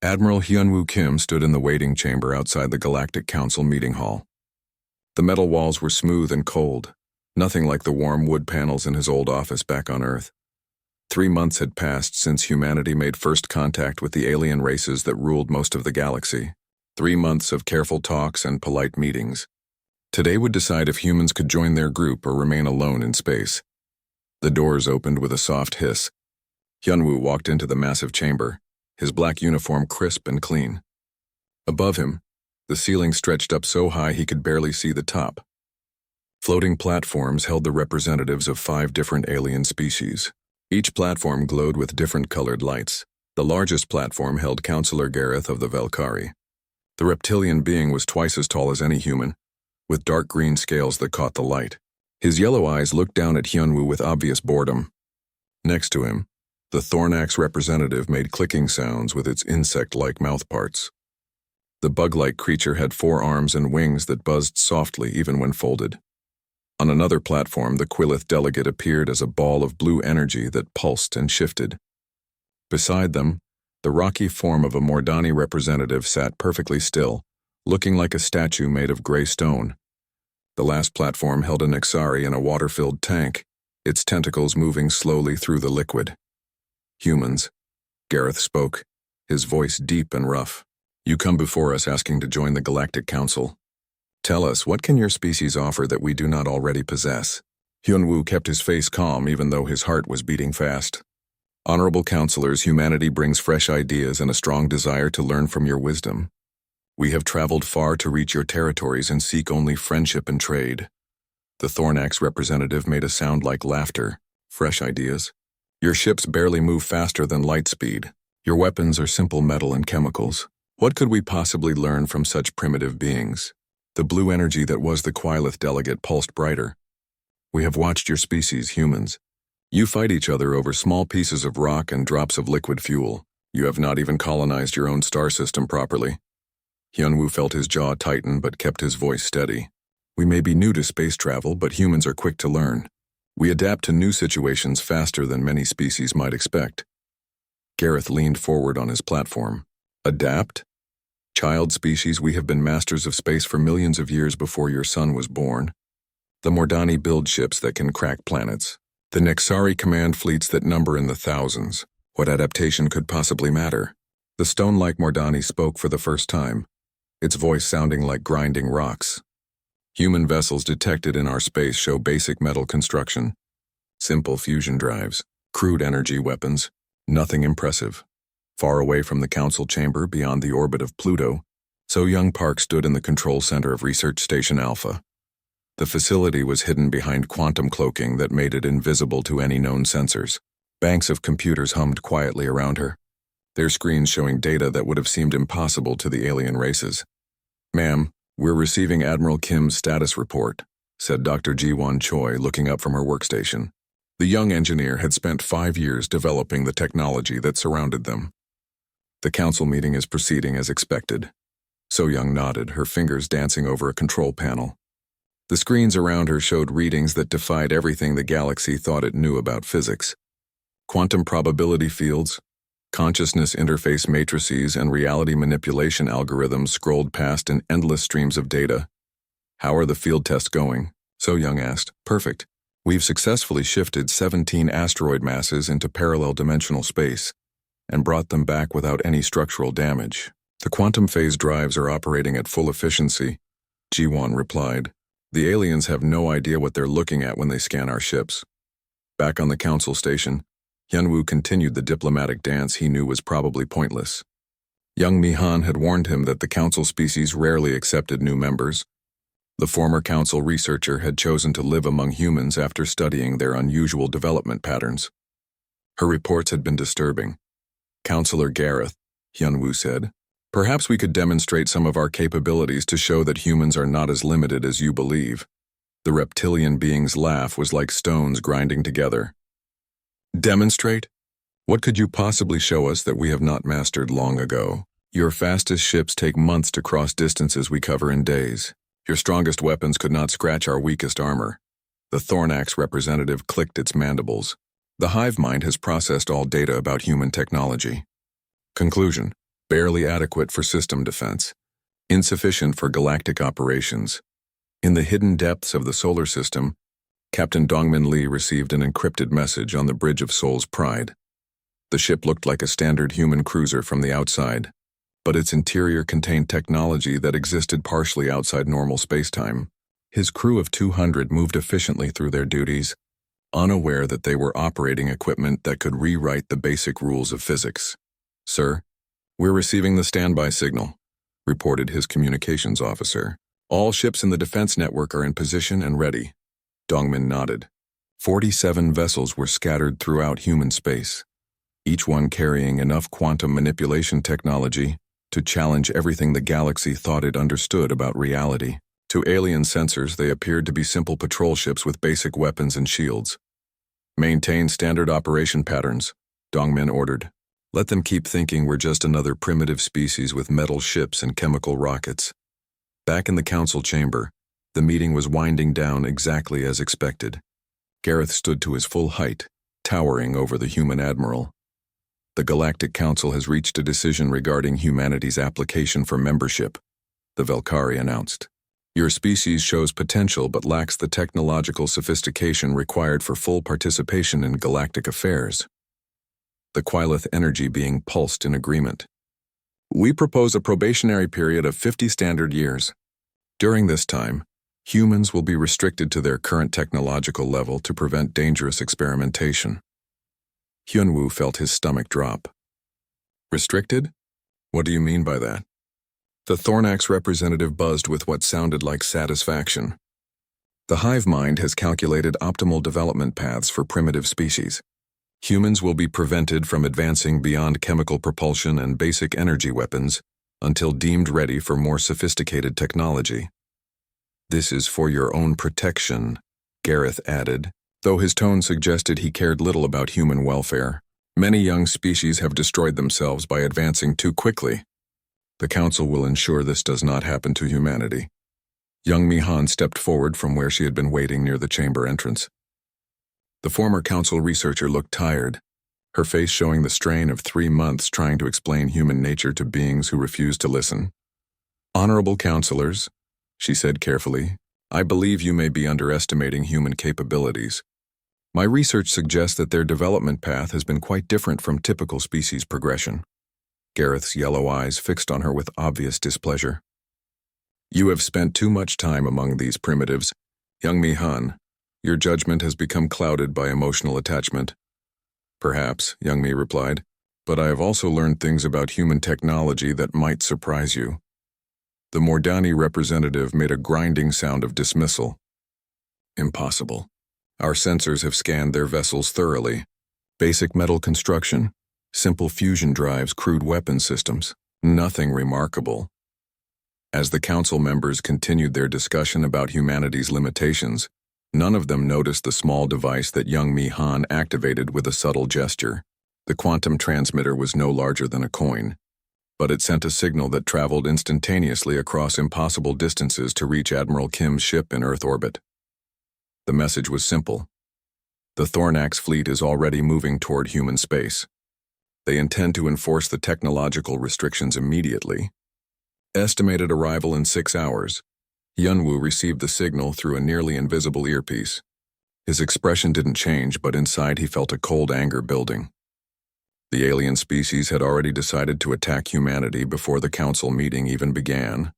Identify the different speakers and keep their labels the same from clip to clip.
Speaker 1: Admiral Hyunwoo Kim stood in the waiting chamber outside the Galactic Council meeting hall. The metal walls were smooth and cold, nothing like the warm wood panels in his old office back on Earth. 3 months had passed since humanity made first contact with the alien races that ruled most of the galaxy. 3 months of careful talks and polite meetings. Today would decide if humans could join their group or remain alone in space. The doors opened with a soft hiss. Hyunwoo walked into the massive chamber, his black uniform crisp and clean. Above him, the ceiling stretched up so high he could barely see the top. Floating platforms held the representatives of 5 different alien species. Each platform glowed with different colored lights. The largest platform held Counselor Gareth of the Valkyrie. The reptilian being was twice as tall as any human, with dark green scales that caught the light. His yellow eyes looked down at Hyunwoo with obvious boredom. Next to him, the Thornax representative made clicking sounds with its insect-like mouthparts. The bug-like creature had 4 arms and wings that buzzed softly even when folded. On another platform, the Quillith delegate appeared as a ball of blue energy that pulsed and shifted. Beside them, the rocky form of a Mordani representative sat perfectly still, looking like a statue made of gray stone. The last platform held a Nexari in a water-filled tank, its tentacles moving slowly through the liquid. Humans, Gareth spoke, his voice deep and rough. You come before us asking to join the Galactic Council. Tell us, what can your species offer that we do not already possess? Hyunwoo kept his face calm even though his heart was beating fast. Honorable counselors, humanity brings fresh ideas and a strong desire to learn from your wisdom. We have traveled far to reach your territories and seek only friendship and trade. The Thornax representative made a sound like laughter. Fresh ideas? Your ships barely move faster than light speed. Your weapons are simple metal and chemicals. What could we possibly learn from such primitive beings? The blue energy that was the Quillith delegate pulsed brighter. We have watched your species, humans. You fight each other over small pieces of rock and drops of liquid fuel. You have not even colonized your own star system properly. Hyunwoo felt his jaw tighten but kept his voice steady. We may be new to space travel, but humans are quick to learn. We adapt to new situations faster than many species might expect. Gareth leaned forward on his platform. Adapt? Child species, we have been masters of space for millions of years before your son was born. The Mordani build ships that can crack planets. The Nexari command fleets that number in the thousands. What adaptation could possibly matter? The stone-like Mordani spoke for the first time, its voice sounding like grinding rocks. Human vessels detected in our space show basic metal construction. Simple fusion drives, crude energy weapons, nothing impressive. Far away from the council chamber, beyond the orbit of Pluto, So-Young Park stood in the control center of Research Station Alpha. The facility was hidden behind quantum cloaking that made it invisible to any known sensors. Banks of computers hummed quietly around her, their screens showing data that would have seemed impossible to the alien races. Ma'am, we're receiving Admiral Kim's status report, said Dr. Ji-won Choi, looking up from her workstation. The young engineer had spent 5 years developing the technology that surrounded them. The council meeting is proceeding as expected. So-Young nodded, her fingers dancing over a control panel. The screens around her showed readings that defied everything the galaxy thought it knew about physics. Quantum probability fields, consciousness interface matrices, and reality manipulation algorithms scrolled past in endless streams of data. How are the field tests going? So-Young asked. Perfect. We've successfully shifted 17 asteroid masses into parallel dimensional space and brought them back without any structural damage. The quantum phase drives are operating at full efficiency, Ji-won replied. The aliens have no idea what they're looking at when they scan our ships. Back on the council station, Hyunwoo continued the diplomatic dance he knew was probably pointless. Young Mi-han had warned him that the council species rarely accepted new members. The former council researcher had chosen to live among humans after studying their unusual development patterns. Her reports had been disturbing. Counselor Gareth, Hyunwoo said, perhaps we could demonstrate some of our capabilities to show that humans are not as limited as you believe. The reptilian being's laugh was like stones grinding together. Demonstrate? What could you possibly show us that we have not mastered long ago? Your fastest ships take months to cross distances we cover in days. Your strongest weapons could not scratch our weakest armor. The Thornax representative clicked its mandibles. The hive mind has processed all data about human technology. Conclusion. barely adequate for system defense, insufficient for galactic operations. In the hidden depths of the solar system, Captain Dongmin Lee received an encrypted message on the bridge of Soul's Pride. The ship looked like a standard human cruiser from the outside, but its interior contained technology that existed partially outside normal spacetime. His crew of 200 moved efficiently through their duties, unaware that they were operating equipment that could rewrite the basic rules of physics. "Sir, we're receiving the standby signal," reported his communications officer. "All ships in the defense network are in position and ready." Dongmin nodded. 47 vessels were scattered throughout human space, each one carrying enough quantum manipulation technology to challenge everything the galaxy thought it understood about reality. To alien sensors, they appeared to be simple patrol ships with basic weapons and shields. "Maintain standard operation patterns," Dongmin ordered. "Let them keep thinking we're just another primitive species with metal ships and chemical rockets." Back in the council chamber, the meeting was winding down exactly as expected. Gareth stood to his full height, towering over the human admiral. "The Galactic Council has reached a decision regarding humanity's application for membership," the Velkari announced. "Your species shows potential but lacks the technological sophistication required for full participation in galactic affairs." The Quilith energy being pulsed in agreement. "We propose a probationary period of 50 standard years. During this time, humans will be restricted to their current technological level to prevent dangerous experimentation." Hyunwoo felt his stomach drop. "Restricted? What do you mean by that?" The Thornax representative buzzed with what sounded like satisfaction. "The hive mind has calculated optimal development paths for primitive species. Humans will be prevented from advancing beyond chemical propulsion and basic energy weapons until deemed ready for more sophisticated technology." "This is for your own protection," Gareth added, though his tone suggested he cared little about human welfare. "Many young species have destroyed themselves by advancing too quickly. The Council will ensure this does not happen to humanity." Young Mi-Han stepped forward from where she had been waiting near the chamber entrance. The former Council researcher looked tired, her face showing the strain of 3 months trying to explain human nature to beings who refused to listen. "Honorable Councilors," she said carefully, "I believe you may be underestimating human capabilities. My research suggests that their development path has been quite different from typical species progression." Gareth's yellow eyes fixed on her with obvious displeasure. "You have spent too much time among these primitives, young Mi-Han. Your judgment has become clouded by emotional attachment." "Perhaps," Young Mi replied, "but I have also learned things about human technology that might surprise you." The Mordani representative made a grinding sound of dismissal. "Impossible. Our sensors have scanned their vessels thoroughly. Basic metal construction, simple fusion drives, crude weapon systems. Nothing remarkable." As the council members continued their discussion about humanity's limitations, none of them noticed the small device that young Mi-Han activated with a subtle gesture. The quantum transmitter was no larger than a coin, but it sent a signal that traveled instantaneously across impossible distances to reach Admiral Kim's ship in Earth orbit. The message was simple. The Thornax fleet is already moving toward human space. They intend to enforce the technological restrictions immediately. Estimated arrival in 6 hours. Hyunwoo received the signal through a nearly invisible earpiece. His expression didn't change, but inside he felt a cold anger building. The alien species had already decided to attack humanity before the council meeting even began.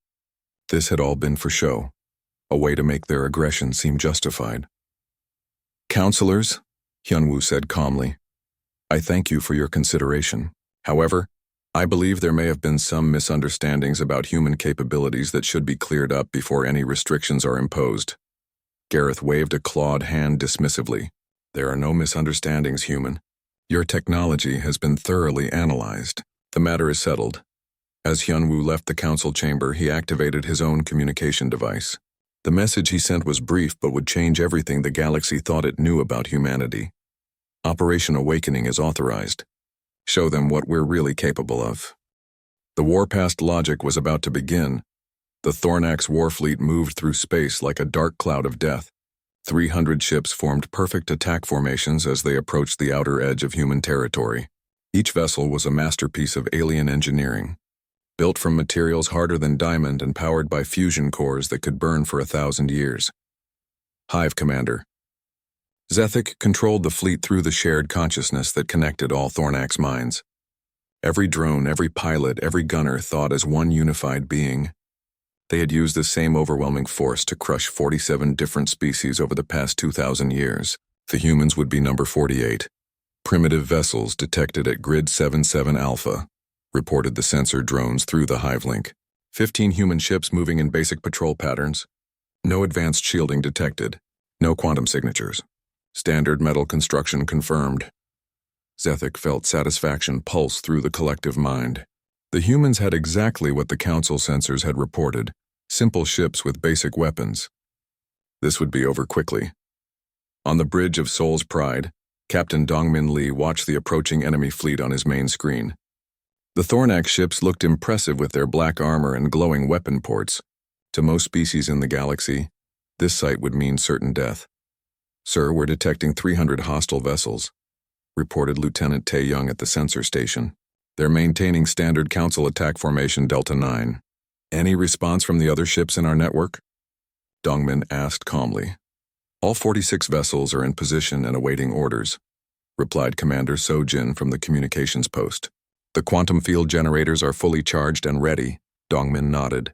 Speaker 1: This had all been for show, a way to make their aggression seem justified. "Councilors," Hyunwoo said calmly, "I thank you for your consideration. However, I believe there may have been some misunderstandings about human capabilities that should be cleared up before any restrictions are imposed." Gareth waved a clawed hand dismissively. "There are no misunderstandings, human. Your technology has been thoroughly analyzed. The matter is settled." As Hyunwoo left the council chamber, he activated his own communication device. The message he sent was brief but would change everything the galaxy thought it knew about humanity. "Operation Awakening is authorized. Show them what we're really capable of." The warpast logic was about to begin. The Thornax warfleet moved through space like a dark cloud of death. 300 ships formed perfect attack formations as they approached the outer edge of human territory. Each vessel was a masterpiece of alien engineering, built from materials harder than diamond and powered by fusion cores that could burn for 1,000 years. Hive Commander. Zethik controlled the fleet through the shared consciousness that connected all Thornax minds. Every drone, every pilot, every gunner thought as one unified being. They had used the same overwhelming force to crush 47 different species over the past 2,000 years. The humans would be number 48. Primitive vessels detected at Grid 77 Alpha, reported the sensor drones through the Hive link. 15 human ships moving in basic patrol patterns. No advanced shielding detected. No quantum signatures. Standard metal construction confirmed. Zethik felt satisfaction pulse through the collective mind. The humans had exactly what the Council sensors had reported, simple ships with basic weapons. This would be over quickly. On the bridge of Seoul's Pride, Captain Dongmin Lee watched the approaching enemy fleet on his main screen. The Thornax ships looked impressive with their black armor and glowing weapon ports. To most species in the galaxy, this sight would mean certain death. "Sir, we're detecting 300 hostile vessels," reported Lieutenant Tae-young at the sensor station. "They're maintaining standard Council attack formation Delta 9. Any response from the other ships in our network?" Dongmin asked calmly. "All 46 vessels are in position and awaiting orders," replied Commander So-jin from the communications post. "The quantum field generators are fully charged and ready," Dongmin nodded.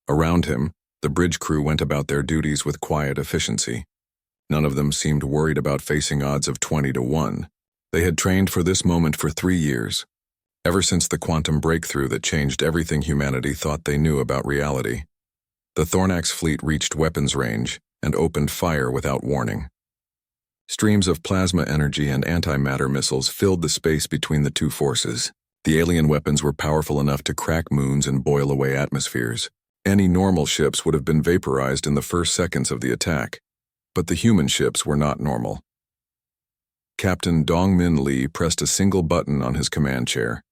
Speaker 1: Around him, the bridge crew went about their duties with quiet efficiency. None of them seemed worried about facing odds of 20 to 1. They had trained for this moment for 3 years, ever since the quantum breakthrough that changed everything humanity thought they knew about reality. The Thornax fleet reached weapons range and opened fire without warning. Streams of plasma energy and antimatter missiles filled the space between the two forces. The alien weapons were powerful enough to crack moons and boil away atmospheres. Any normal ships would have been vaporized in the first seconds of the attack. But the human ships were not normal. Captain Dongmin Lee pressed a single button on his command chair.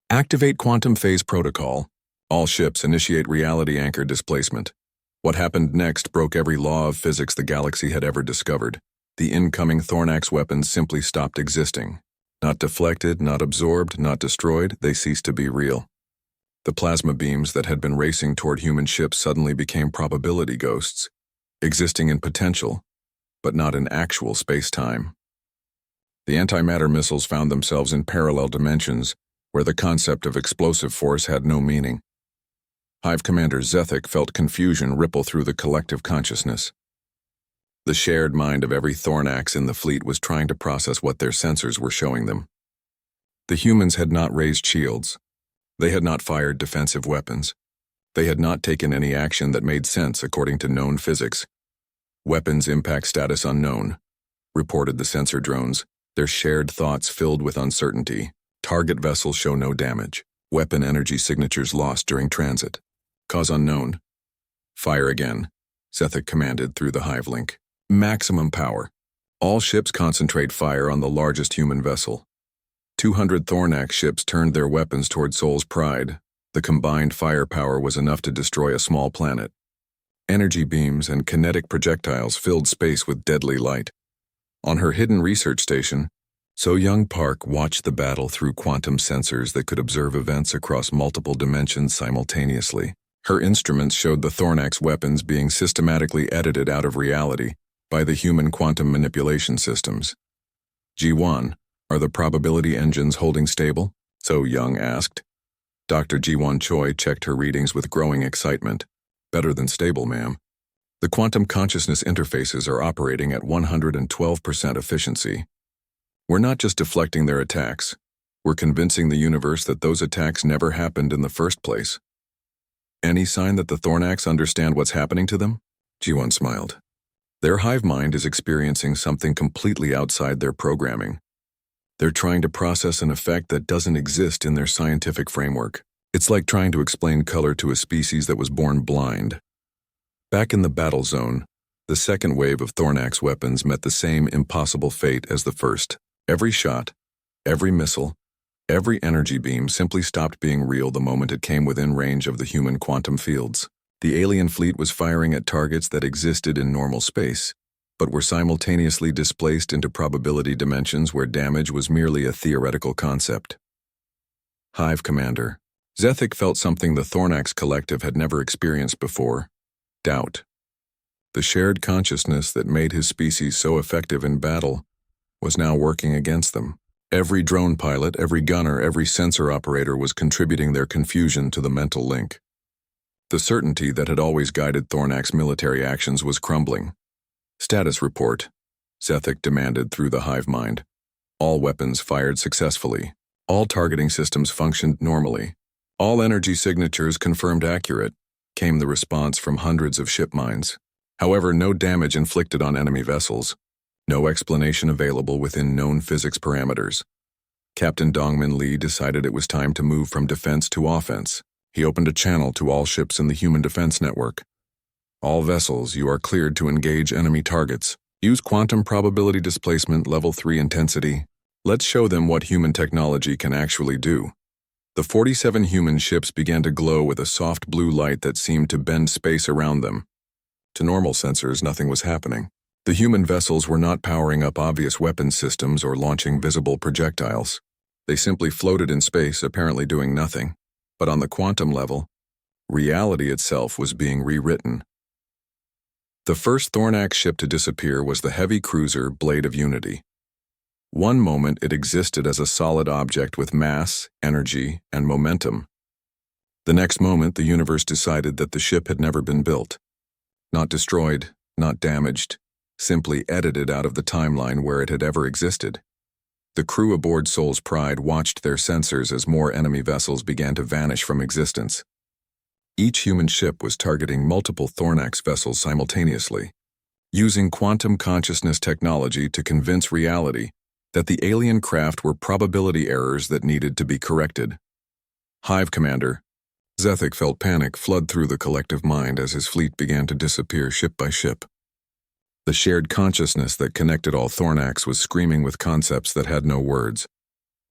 Speaker 1: "Activate quantum phase protocol. All ships initiate reality anchor displacement." What happened next broke every law of physics the galaxy had ever discovered. The incoming Thornax weapons simply stopped existing. Not deflected, not absorbed, not destroyed, they ceased to be real. The plasma beams that had been racing toward human ships suddenly became probability ghosts, existing in potential, but not in actual space-time. The antimatter missiles found themselves in parallel dimensions, where the concept of explosive force had no meaning. Hive Commander Zethik felt confusion ripple through the collective consciousness. The shared mind of every Thornax in the fleet was trying to process what their sensors were showing them. The humans had not raised shields. They had not fired defensive weapons. They had not taken any action that made sense according to known physics. "Weapons impact status unknown," reported the sensor drones, their shared thoughts filled with uncertainty. "Target vessels show no damage. Weapon energy signatures lost during transit. Cause unknown." "Fire again," Zethik commanded through the Hive link. "Maximum power. All ships concentrate fire on the largest human vessel." 200 Thornax ships turned their weapons toward Seoul's Pride. The combined firepower was enough to destroy a small planet. Energy beams and kinetic projectiles filled space with deadly light. On her hidden research station, So-young Park watched the battle through quantum sensors that could observe events across multiple dimensions simultaneously. Her instruments showed the Thornax weapons being systematically edited out of reality by the human quantum manipulation systems. "Ji-won, are the probability engines holding stable?" So-young asked. Dr. Ji-won Choi checked her readings with growing excitement. "Better than stable, ma'am. The quantum consciousness interfaces are operating at 112% efficiency. We're not just deflecting their attacks. We're convincing the universe that those attacks never happened in the first place." "Any sign that the Thornax understand what's happening to them?" Ji-won smiled. "Their hive mind is experiencing something completely outside their programming. They're trying to process an effect that doesn't exist in their scientific framework. It's like trying to explain color to a species that was born blind." Back in the battle zone, the second wave of Thornax weapons met the same impossible fate as the first. Every shot, every missile, every energy beam simply stopped being real the moment it came within range of the human quantum fields. The alien fleet was firing at targets that existed in normal space, but were simultaneously displaced into probability dimensions where damage was merely a theoretical concept. "Hive Commander," Zethik felt something the Thornax Collective had never experienced before: doubt. The shared consciousness that made his species so effective in battle was now working against them. Every drone pilot, every gunner, every sensor operator was contributing their confusion to the mental link. The certainty that had always guided Thornax military actions was crumbling. "Status report," Zethik demanded through the hive mind. All weapons fired successfully. All targeting systems functioned normally. All energy signatures confirmed accurate, came the response from hundreds of ship minds. However, no damage inflicted on enemy vessels. No explanation available within known physics parameters. Captain Dongmin Lee decided it was time to move from defense to offense. He opened a channel to all ships in the Human Defense Network. "All vessels, you are cleared to engage enemy targets. Use quantum probability displacement level 3 intensity. Let's show them what human technology can actually do." The 47 human ships began to glow with a soft blue light that seemed to bend space around them. To normal sensors, nothing was happening. The human vessels were not powering up obvious weapons systems or launching visible projectiles. They simply floated in space, apparently doing nothing. But on the quantum level, reality itself was being rewritten. The first Thornax ship to disappear was the heavy cruiser Blade of Unity. One moment it existed as a solid object with mass, energy, and momentum. The next moment the universe decided that the ship had never been built. Not destroyed, not damaged, simply edited out of the timeline where it had ever existed. The crew aboard Soul's Pride watched their sensors as more enemy vessels began to vanish from existence. Each human ship was targeting multiple Thornax vessels simultaneously, using quantum consciousness technology to convince reality that the alien craft were probability errors that needed to be corrected. "Hive Commander." Zethik felt panic flood through the collective mind as his fleet began to disappear ship by ship. The shared consciousness that connected all Thornax was screaming with concepts that had no words.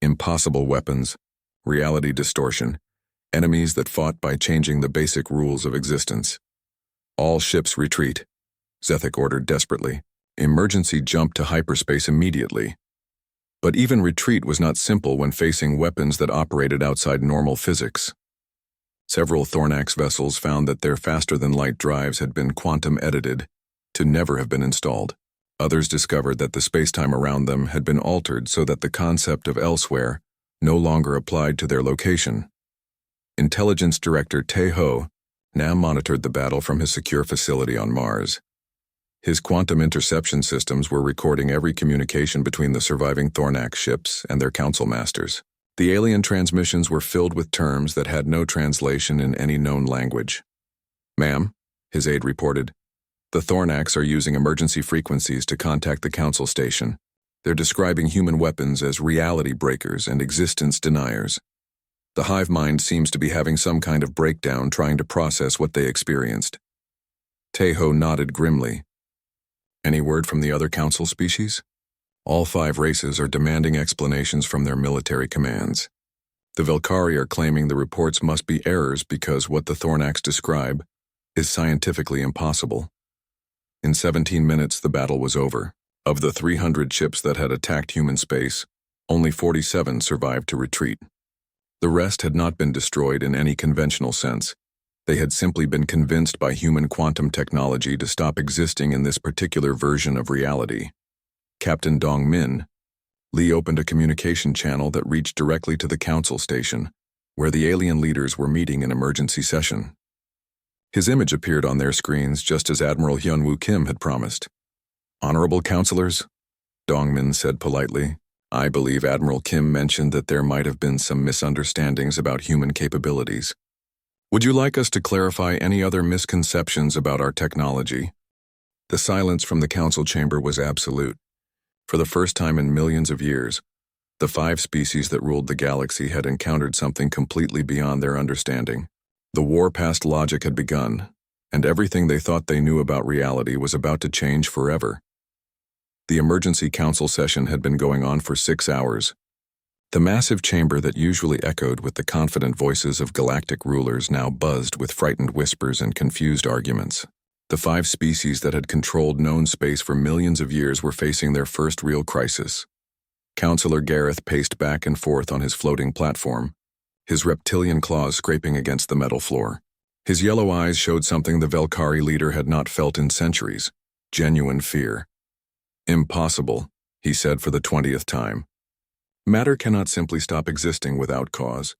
Speaker 1: Impossible weapons, reality distortion, enemies that fought by changing the basic rules of existence. "All ships retreat," Zethik ordered desperately. "Emergency jump to hyperspace immediately." But even retreat was not simple when facing weapons that operated outside normal physics. Several Thornax vessels found that their faster-than-light drives had been quantum-edited to never have been installed. Others discovered that the spacetime around them had been altered so that the concept of elsewhere no longer applied to their location. Intelligence Director Tae-ho now monitored the battle from his secure facility on Mars. His quantum interception systems were recording every communication between the surviving Thornax ships and their council masters. The alien transmissions were filled with terms that had no translation in any known language. "Ma'am," his aide reported, "the Thornax are using emergency frequencies to contact the council station. They're describing human weapons as reality breakers and existence deniers. The hive mind seems to be having some kind of breakdown trying to process what they experienced." Tae-ho nodded grimly. "Any word from the other council species?" "All 5 races are demanding explanations from their military commands. The Velkari are claiming the reports must be errors because what the Thornax describe is scientifically impossible." In 17 minutes, the battle was over. Of the 300 ships that had attacked human space, only 47 survived to retreat. The rest had not been destroyed in any conventional sense. They had simply been convinced by human quantum technology to stop existing in this particular version of reality. Captain Dongmin Lee opened a communication channel that reached directly to the council station, where the alien leaders were meeting in emergency session. His image appeared on their screens just as Admiral Hyunwoo Kim had promised. "Honorable counselors," Dongmin said politely, "I believe Admiral Kim mentioned that there might have been some misunderstandings about human capabilities. Would you like us to clarify any other misconceptions about our technology?" The silence from the council chamber was absolute. For the first time in millions of years, the 5 species that ruled the galaxy had encountered something completely beyond their understanding. The war-past logic had begun, and everything they thought they knew about reality was about to change forever. The emergency council session had been going on for 6 hours. The massive chamber that usually echoed with the confident voices of galactic rulers now buzzed with frightened whispers and confused arguments. The 5 species that had controlled known space for millions of years were facing their first real crisis. Counselor Gareth paced back and forth on his floating platform, his reptilian claws scraping against the metal floor. His yellow eyes showed something the Velkari leader had not felt in centuries: genuine fear. "Impossible," he said for the 20th time. "Matter cannot simply stop existing without cause.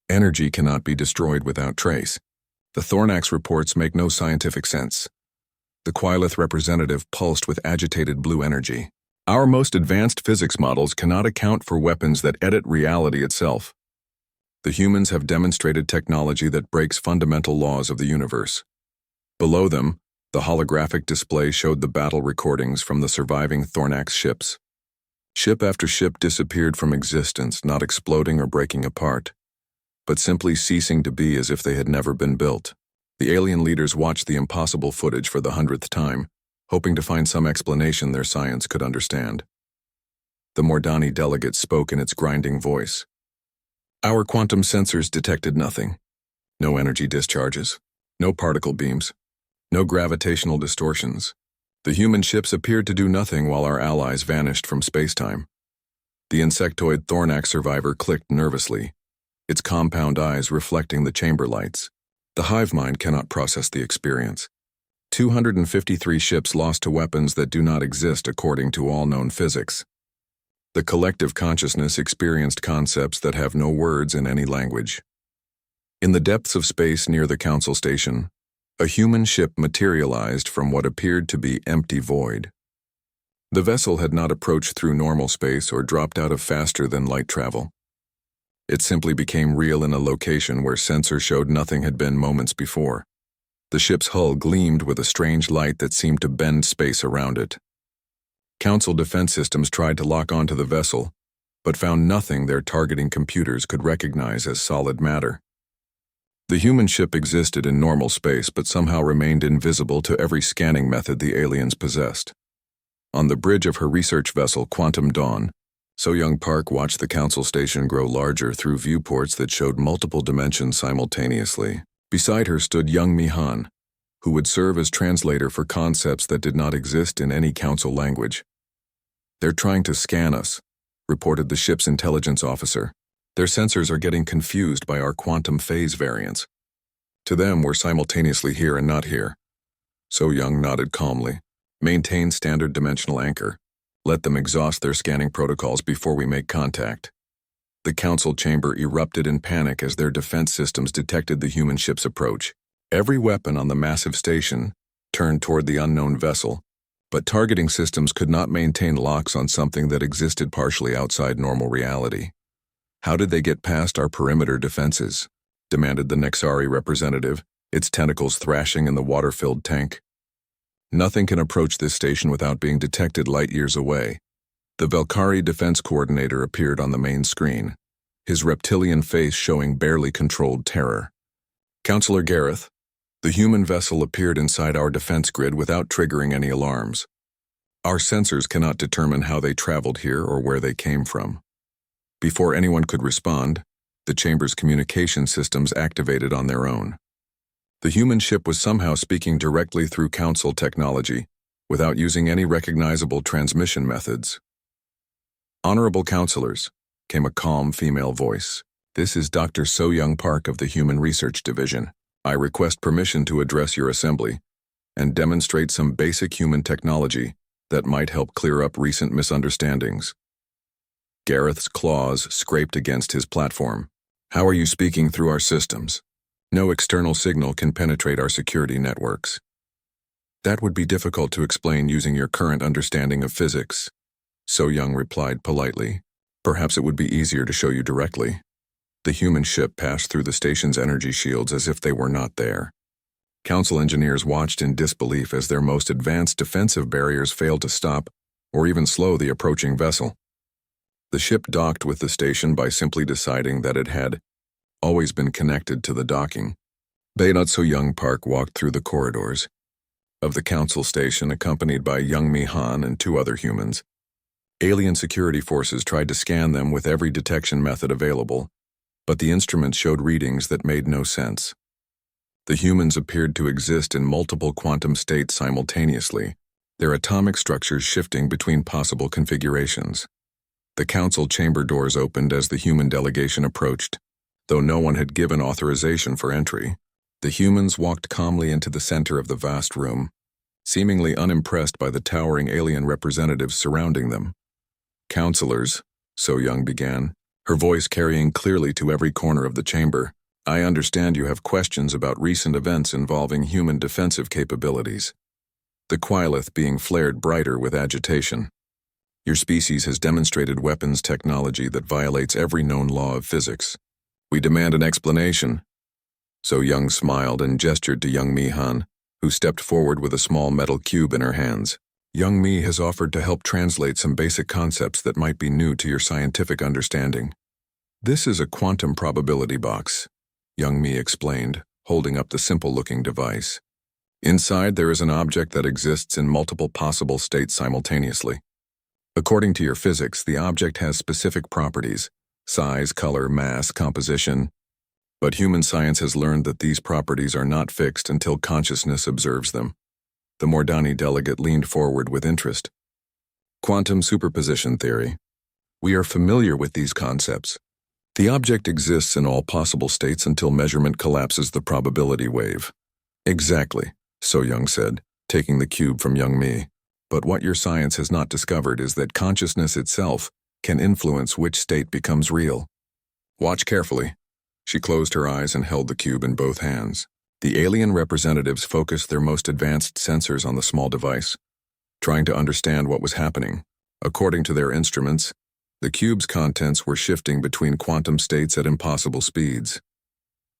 Speaker 1: Energy cannot be destroyed without trace. The Thornax reports make no scientific sense." The Quilith representative pulsed with agitated blue energy. "Our most advanced physics models cannot account for weapons that edit reality itself. The humans have demonstrated technology that breaks fundamental laws of the universe." Below them, the holographic display showed the battle recordings from the surviving Thornax ships. Ship after ship disappeared from existence, not exploding or breaking apart, but simply ceasing to be as if they had never been built. The alien leaders watched the impossible footage for the 100th time, hoping to find some explanation their science could understand. The Mordani delegate spoke in its grinding voice. "Our quantum sensors detected nothing. No energy discharges, no particle beams, no gravitational distortions. The human ships appeared to do nothing while our allies vanished from spacetime." The insectoid Thornax survivor clicked nervously, its compound eyes reflecting the chamber lights. The hive mind cannot process the experience. 253 ships lost to weapons that do not exist according to all known physics. The collective consciousness experienced concepts that have no words in any language. In the depths of space near the council station, a human ship materialized from what appeared to be empty void. The vessel had not approached through normal space or dropped out of faster-than-light travel. It simply became real in a location where sensors showed nothing had been moments before. The ship's hull gleamed with a strange light that seemed to bend space around it. Council defense systems tried to lock onto the vessel, but found nothing their targeting computers could recognize as solid matter. The human ship existed in normal space but somehow remained invisible to every scanning method the aliens possessed. On the bridge of her research vessel, Quantum Dawn, So-Young Park watched the council station grow larger through viewports that showed multiple dimensions simultaneously. Beside her stood young Mi-Han, who would serve as translator for concepts that did not exist in any council language. "They're trying to scan us," reported the ship's intelligence officer. "Their sensors are getting confused by our quantum phase variants. To them, we're simultaneously here and not here." So-Young nodded calmly. "Maintain standard dimensional anchor. Let them exhaust their scanning protocols before we make contact." The council chamber erupted in panic as their defense systems detected the human ship's approach. Every weapon on the massive station turned toward the unknown vessel, but targeting systems could not maintain locks on something that existed partially outside normal reality. "How did they get past our perimeter defenses?" demanded the Nexari representative, its tentacles thrashing in the water-filled tank. "Nothing can approach this station without being detected light years away." The Velkari defense coordinator appeared on the main screen, his reptilian face showing barely controlled terror. "Counselor Gareth, the human vessel appeared inside our defense grid without triggering any alarms. Our sensors cannot determine how they traveled here or where they came from." Before anyone could respond, the chamber's communication systems activated on their own. The human ship was somehow speaking directly through council technology, without using any recognizable transmission methods. "Honorable counselors," came a calm female voice. "This is Dr. So-Young Park of the Human Research Division. I request permission to address your assembly and demonstrate some basic human technology that might help clear up recent misunderstandings." Gareth's claws scraped against his platform. "How are you speaking through our systems? No external signal can penetrate our security networks." "That would be difficult to explain using your current understanding of physics," So-Young replied politely. "Perhaps it would be easier to show you directly." The human ship passed through the station's energy shields as if they were not there. Council engineers watched in disbelief as their most advanced defensive barriers failed to stop or even slow the approaching vessel. The ship docked with the station by simply deciding that it had always been connected to the docking. Bayonut So-Young Park walked through the corridors of the council station accompanied by young Mi-Han and two other humans. Alien security forces tried to scan them with every detection method available, but the instruments showed readings that made no sense. The humans appeared to exist in multiple quantum states simultaneously, their atomic structures shifting between possible configurations. The council chamber doors opened as the human delegation approached, Though no one had given authorization for entry, the humans walked calmly into the center of the vast room, seemingly unimpressed by the towering alien representatives surrounding them. "Counselors," So Young began, her voice carrying clearly to every corner of the chamber, "I understand you have questions about recent events involving human defensive capabilities." The Quilith being flared brighter with agitation. "Your species has demonstrated weapons technology that violates every known law of physics. We demand an explanation." So Young smiled and gestured to young Mi-Han, who stepped forward with a small metal cube in her hands. "Young Mi has offered to help translate some basic concepts that might be new to your scientific understanding." "This is a quantum probability box," Young Mi explained, holding up the simple-looking device. "Inside there is an object that exists in multiple possible states simultaneously. According to your physics, the object has specific properties: size, color, mass, composition. But human science has learned that these properties are not fixed until consciousness observes them." The Mordani delegate leaned forward with interest. "Quantum superposition theory. We are familiar with these concepts. The object exists in all possible states until measurement collapses the probability wave." "Exactly," So Young said, taking the cube from young Mi. "But what your science has not discovered is that consciousness itself can influence which state becomes real. Watch carefully." She closed her eyes and held the cube in both hands. The alien representatives focused their most advanced sensors on the small device, trying to understand what was happening. According to their instruments, the cube's contents were shifting between quantum states at impossible speeds.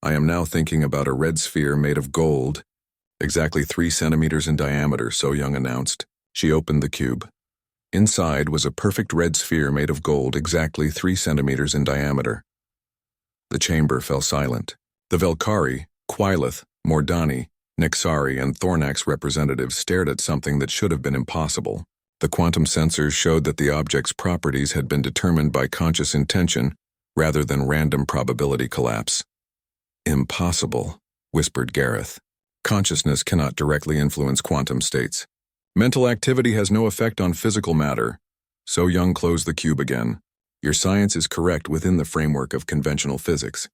Speaker 1: "I am now thinking about a red sphere made of gold, exactly 3 centimeters in diameter," So Young announced. She opened the cube. Inside was a perfect red sphere made of gold exactly 3 centimeters in diameter. The chamber fell silent. The Velkari, Quilith, Mordani, Nixari, and Thornax representatives stared at something that should have been impossible. The quantum sensors showed that the object's properties had been determined by conscious intention rather than random probability collapse. "Impossible," whispered Gareth. "Consciousness cannot directly influence quantum states. Mental activity has no effect on physical matter." So Young closed the cube again. "Your science is correct within the framework of conventional physics.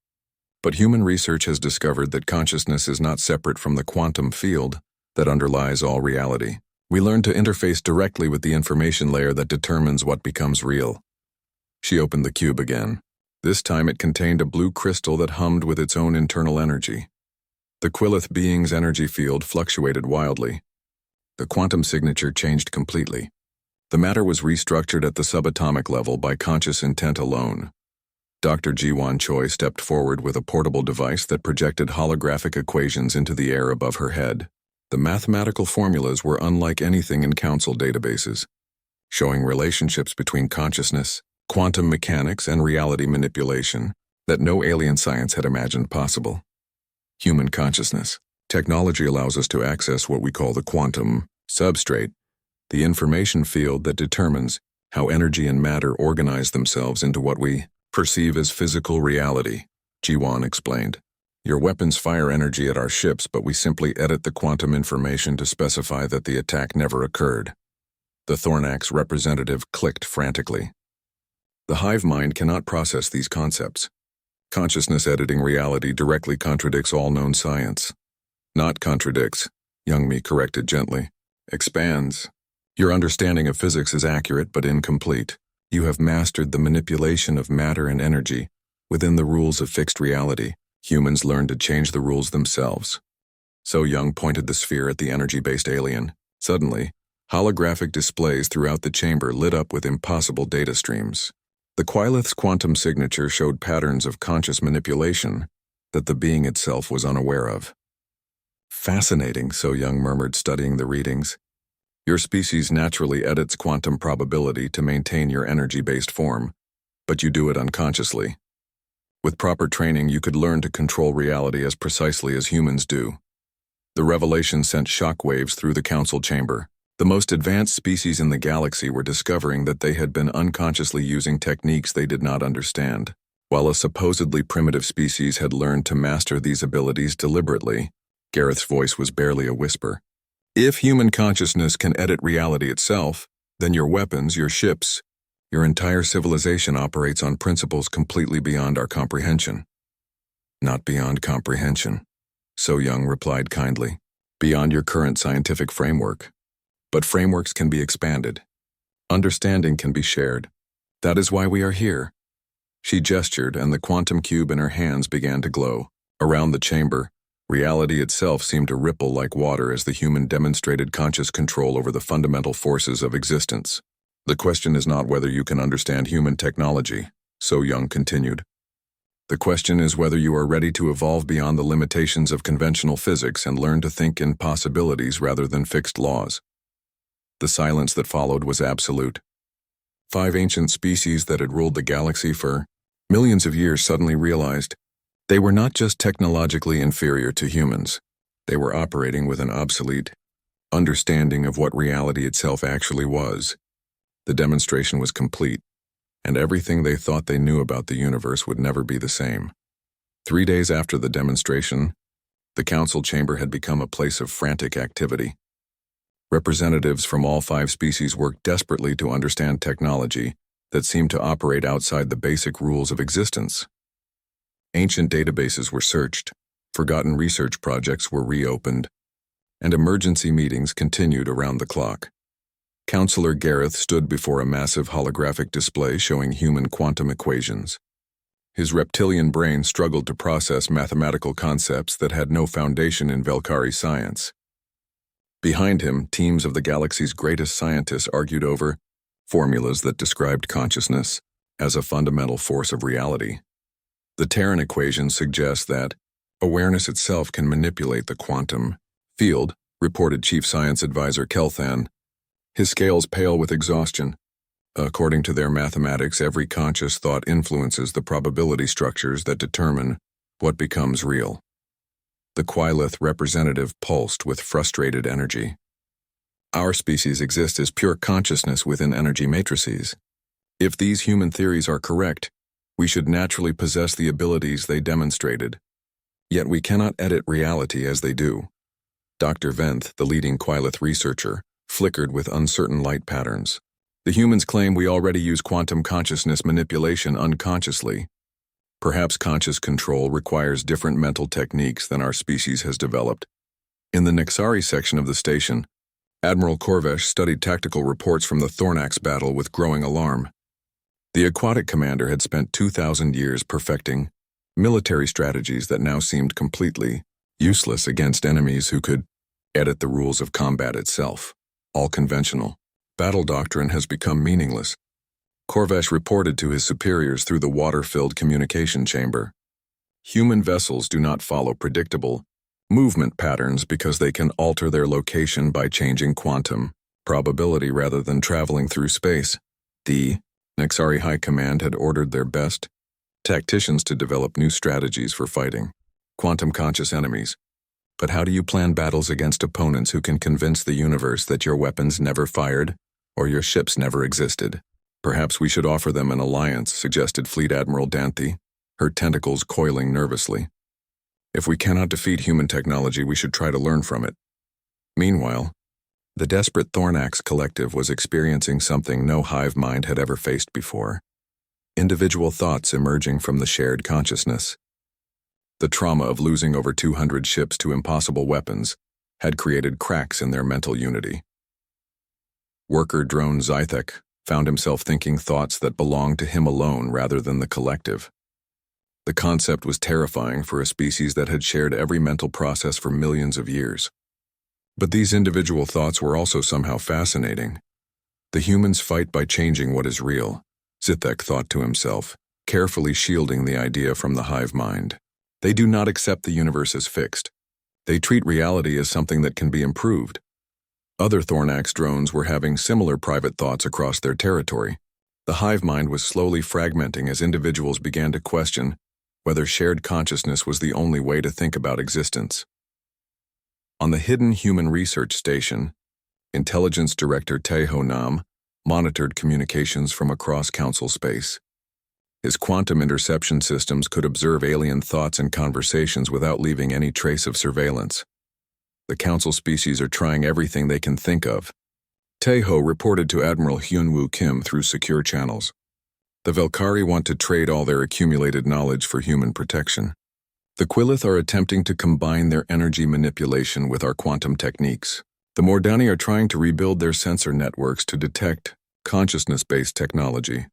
Speaker 1: But human research has discovered that consciousness is not separate from the quantum field that underlies all reality. We learn to interface directly with the information layer that determines what becomes real." She opened the cube again. This time it contained a blue crystal that hummed with its own internal energy. The Quilith being's energy field fluctuated wildly. The quantum signature changed completely. The matter was restructured at the subatomic level by conscious intent alone. Dr. Jiwan Choi stepped forward with a portable device that projected holographic equations into the air above her head. The mathematical formulas were unlike anything in council databases, showing relationships between consciousness, quantum mechanics, and reality manipulation that no alien science had imagined possible. Human consciousness. Technology allows us to access what we call the quantum substrate, the information field that determines how energy and matter organize themselves into what we perceive as physical reality, Jiwan explained. "Your weapons fire energy at our ships, but we simply edit the quantum information to specify that the attack never occurred." The Thornax representative clicked frantically. "The hive mind cannot process these concepts. Consciousness editing reality directly contradicts all known science." "Not contradicts," Young Mi corrected gently. "Expands. Your understanding of physics is accurate but incomplete. You have mastered the manipulation of matter and energy within the rules of fixed reality. Humans learn to change the rules themselves." So Young pointed the sphere at the energy-based alien. Suddenly, holographic displays throughout the chamber lit up with impossible data streams. The Quilith's quantum signature showed patterns of conscious manipulation that the being itself was unaware of. "Fascinating," So Young murmured, studying the readings. "Your species naturally edits quantum probability to maintain your energy-based form, but you do it unconsciously. With proper training, you could learn to control reality as precisely as humans do." The revelation sent shockwaves through the council chamber. The most advanced species in the galaxy were discovering that they had been unconsciously using techniques they did not understand, while a supposedly primitive species had learned to master these abilities deliberately. Gareth's voice was barely a whisper. "If human consciousness can edit reality itself, then your weapons, your ships, your entire civilization operates on principles completely beyond our comprehension." Not beyond comprehension, So Young replied kindly. Beyond your current scientific framework. But frameworks can be expanded. Understanding can be shared. That is why we are here. She gestured, and the quantum cube in her hands began to glow. Around the chamber, reality itself seemed to ripple like water as the human demonstrated conscious control over the fundamental forces of existence. The question is not whether you can understand human technology, So Young continued. The question is whether you are ready to evolve beyond the limitations of conventional physics and learn to think in possibilities rather than fixed laws. The silence that followed was absolute. 5 ancient species that had ruled the galaxy for millions of years suddenly realized they were not just technologically inferior to humans. They were operating with an obsolete understanding of what reality itself actually was. The demonstration was complete, and everything they thought they knew about the universe would never be the same. 3 days after the demonstration, the council chamber had become a place of frantic activity. Representatives from all 5 species worked desperately to understand technology that seemed to operate outside the basic rules of existence. Ancient databases were searched, forgotten research projects were reopened, and emergency meetings continued around the clock. Counselor Gareth stood before a massive holographic display showing human quantum equations. His reptilian brain struggled to process mathematical concepts that had no foundation in Velkari science. Behind him, teams of the galaxy's greatest scientists argued over formulas that described consciousness as a fundamental force of reality. The Terran equation suggests that awareness itself can manipulate the quantum field, reported Chief Science Advisor Kelthan, his scales pale with exhaustion. According to their mathematics, every conscious thought influences the probability structures that determine what becomes real. The Quilith representative pulsed with frustrated energy. Our species exists as pure consciousness within energy matrices. If these human theories are correct, we should naturally possess the abilities they demonstrated. Yet we cannot edit reality as they do. Dr. Venth, the leading Quilith researcher, flickered with uncertain light patterns. The humans claim we already use quantum consciousness manipulation unconsciously. Perhaps conscious control requires different mental techniques than our species has developed. In the Nexari section of the station, Admiral Korvesh studied tactical reports from the Thornax battle with growing alarm. The aquatic commander had spent 2,000 years perfecting military strategies that now seemed completely useless against enemies who could edit the rules of combat itself. All conventional battle doctrine has become meaningless. Korvesh reported to his superiors through the water-filled communication chamber. Human vessels do not follow predictable movement patterns because they can alter their location by changing quantum probability rather than traveling through space. The Nexari High Command had ordered their best tacticians to develop new strategies for fighting quantum-conscious enemies. But how do you plan battles against opponents who can convince the universe that your weapons never fired or your ships never existed? Perhaps we should offer them an alliance, suggested Fleet Admiral Danthe, her tentacles coiling nervously. If we cannot defeat human technology, we should try to learn from it. Meanwhile, the desperate Thornax collective was experiencing something no hive mind had ever faced before. Individual thoughts emerging from the shared consciousness. The trauma of losing over 200 ships to impossible weapons had created cracks in their mental unity. Worker drone Zythek found himself thinking thoughts that belonged to him alone rather than the collective. The concept was terrifying for a species that had shared every mental process for millions of years. But these individual thoughts were also somehow fascinating. The humans fight by changing what is real, Zythek thought to himself, carefully shielding the idea from the hive mind. They do not accept the universe as fixed. They treat reality as something that can be improved. Other Thornax drones were having similar private thoughts across their territory. The hive mind was slowly fragmenting as individuals began to question whether shared consciousness was the only way to think about existence. On the hidden human research station, Intelligence Director Tae-Ho Nam monitored communications from across council space. His quantum interception systems could observe alien thoughts and conversations without leaving any trace of surveillance. The council species are trying everything they can think of. Tae-Ho reported to Admiral Hyun-Woo Kim through secure channels. The Velkari want to trade all their accumulated knowledge for human protection. The Quillith are attempting to combine their energy manipulation with our quantum techniques. The Mordani are trying to rebuild their sensor networks to detect consciousness-based technology.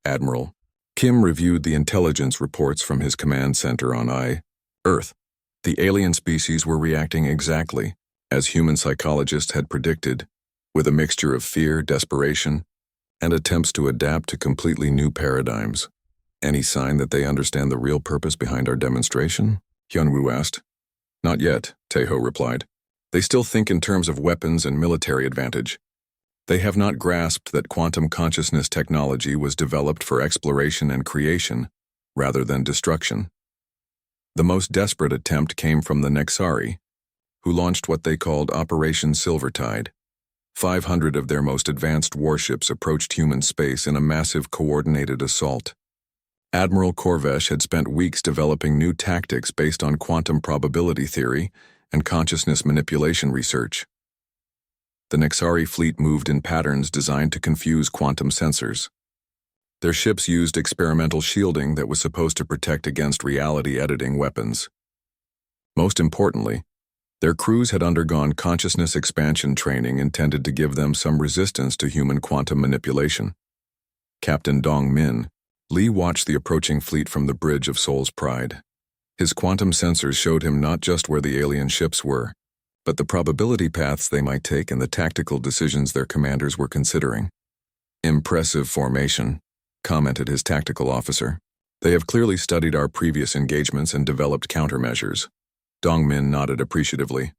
Speaker 1: Admiral Kim reviewed the intelligence reports from his command center on Earth. The alien species were reacting exactly as human psychologists had predicted, with a mixture of fear, desperation, and attempts to adapt to completely new paradigms. Any sign that they understand the real purpose behind our demonstration? Hyunwoo asked. Not yet, Taeho replied. They still think in terms of weapons and military advantage. They have not grasped that quantum consciousness technology was developed for exploration and creation, rather than destruction. The most desperate attempt came from the Nexari, who launched what they called Operation Silvertide. 500 of their most advanced warships approached human space in a massive coordinated assault. Admiral Corvesh had spent weeks developing new tactics based on quantum probability theory and consciousness manipulation research. The Nexari fleet moved in patterns designed to confuse quantum sensors. Their ships used experimental shielding that was supposed to protect against reality-editing weapons. Most importantly, their crews had undergone consciousness expansion training intended to give them some resistance to human quantum manipulation. Captain Dong Min, Lee watched the approaching fleet from the bridge of Soul's Pride. His quantum sensors showed him not just where the alien ships were, but the probability paths they might take and the tactical decisions their commanders were considering. Impressive formation, commented his tactical officer. They have clearly studied our previous engagements and developed countermeasures. Dongmin nodded appreciatively.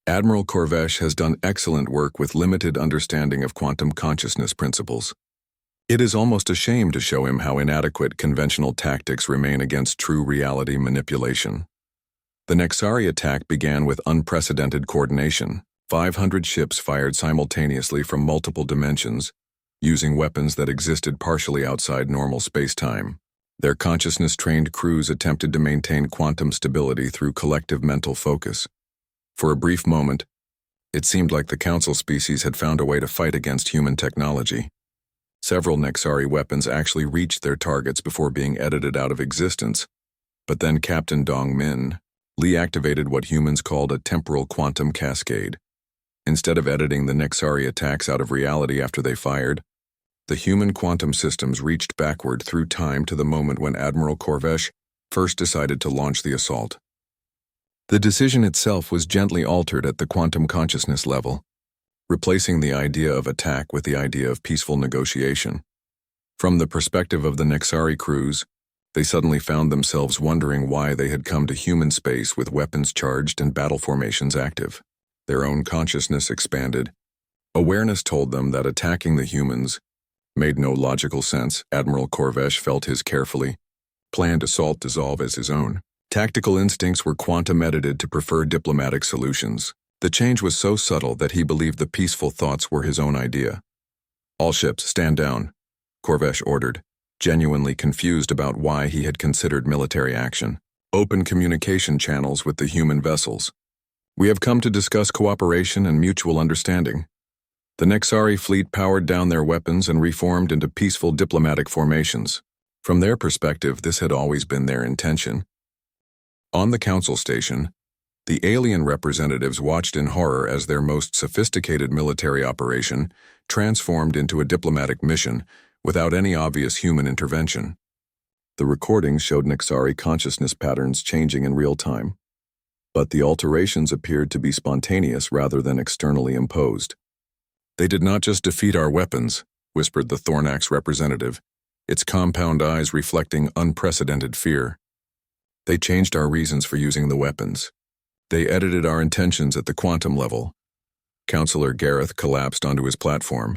Speaker 1: Admiral Corvesh has done excellent work with limited understanding of quantum consciousness principles. It is almost a shame to show him how inadequate conventional tactics remain against true reality manipulation. The Nexari attack began with unprecedented coordination. 500 ships fired simultaneously from multiple dimensions, using weapons that existed partially outside normal space-time. Their consciousness-trained crews attempted to maintain quantum stability through collective mental focus. For a brief moment, it seemed like the Council species had found a way to fight against human technology. Several Nexari weapons actually reached their targets before being edited out of existence, but then Captain Dong Min, Lee activated what humans called a temporal quantum cascade. Instead of editing the Nexari attacks out of reality after they fired, the human quantum systems reached backward through time to the moment when Admiral Corvesh first decided to launch the assault. The decision itself was gently altered at the quantum consciousness level, replacing the idea of attack with the idea of peaceful negotiation. From the perspective of the Nexari crews, they suddenly found themselves wondering why they had come to human space with weapons charged and battle formations active. Their own consciousness expanded. Awareness told them that attacking the humans made no logical sense. Admiral Corvesh felt his carefully planned assault dissolve as his own. Tactical instincts were quantum-edited to prefer diplomatic solutions. The change was so subtle that he believed the peaceful thoughts were his own idea. All ships, stand down, Corvesh ordered, genuinely confused about why he had considered military action. Open communication channels with the human vessels. We have come to discuss cooperation and mutual understanding. The Nexari fleet powered down their weapons and reformed into peaceful diplomatic formations. From their perspective, this had always been their intention. On the Council station, the alien representatives watched in horror as their most sophisticated military operation transformed into a diplomatic mission without any obvious human intervention. The recordings showed Nexari consciousness patterns changing in real time, but the alterations appeared to be spontaneous rather than externally imposed. They did not just defeat our weapons, whispered the Thornax representative, its compound eyes reflecting unprecedented fear. They changed our reasons for using the weapons. They edited our intentions at the quantum level. Counselor Gareth collapsed onto his platform,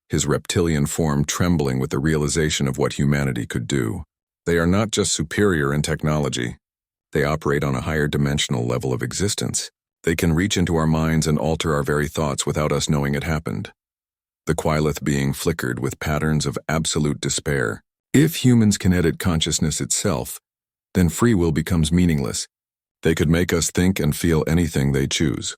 Speaker 1: his reptilian form trembling with the realization of what humanity could do. They are not just superior in technology. They operate on a higher dimensional level of existence. They can reach into our minds and alter our very thoughts without us knowing it happened. The Quillith being flickered with patterns of absolute despair. If humans can edit consciousness itself, then free will becomes meaningless. They could make us think and feel anything they choose.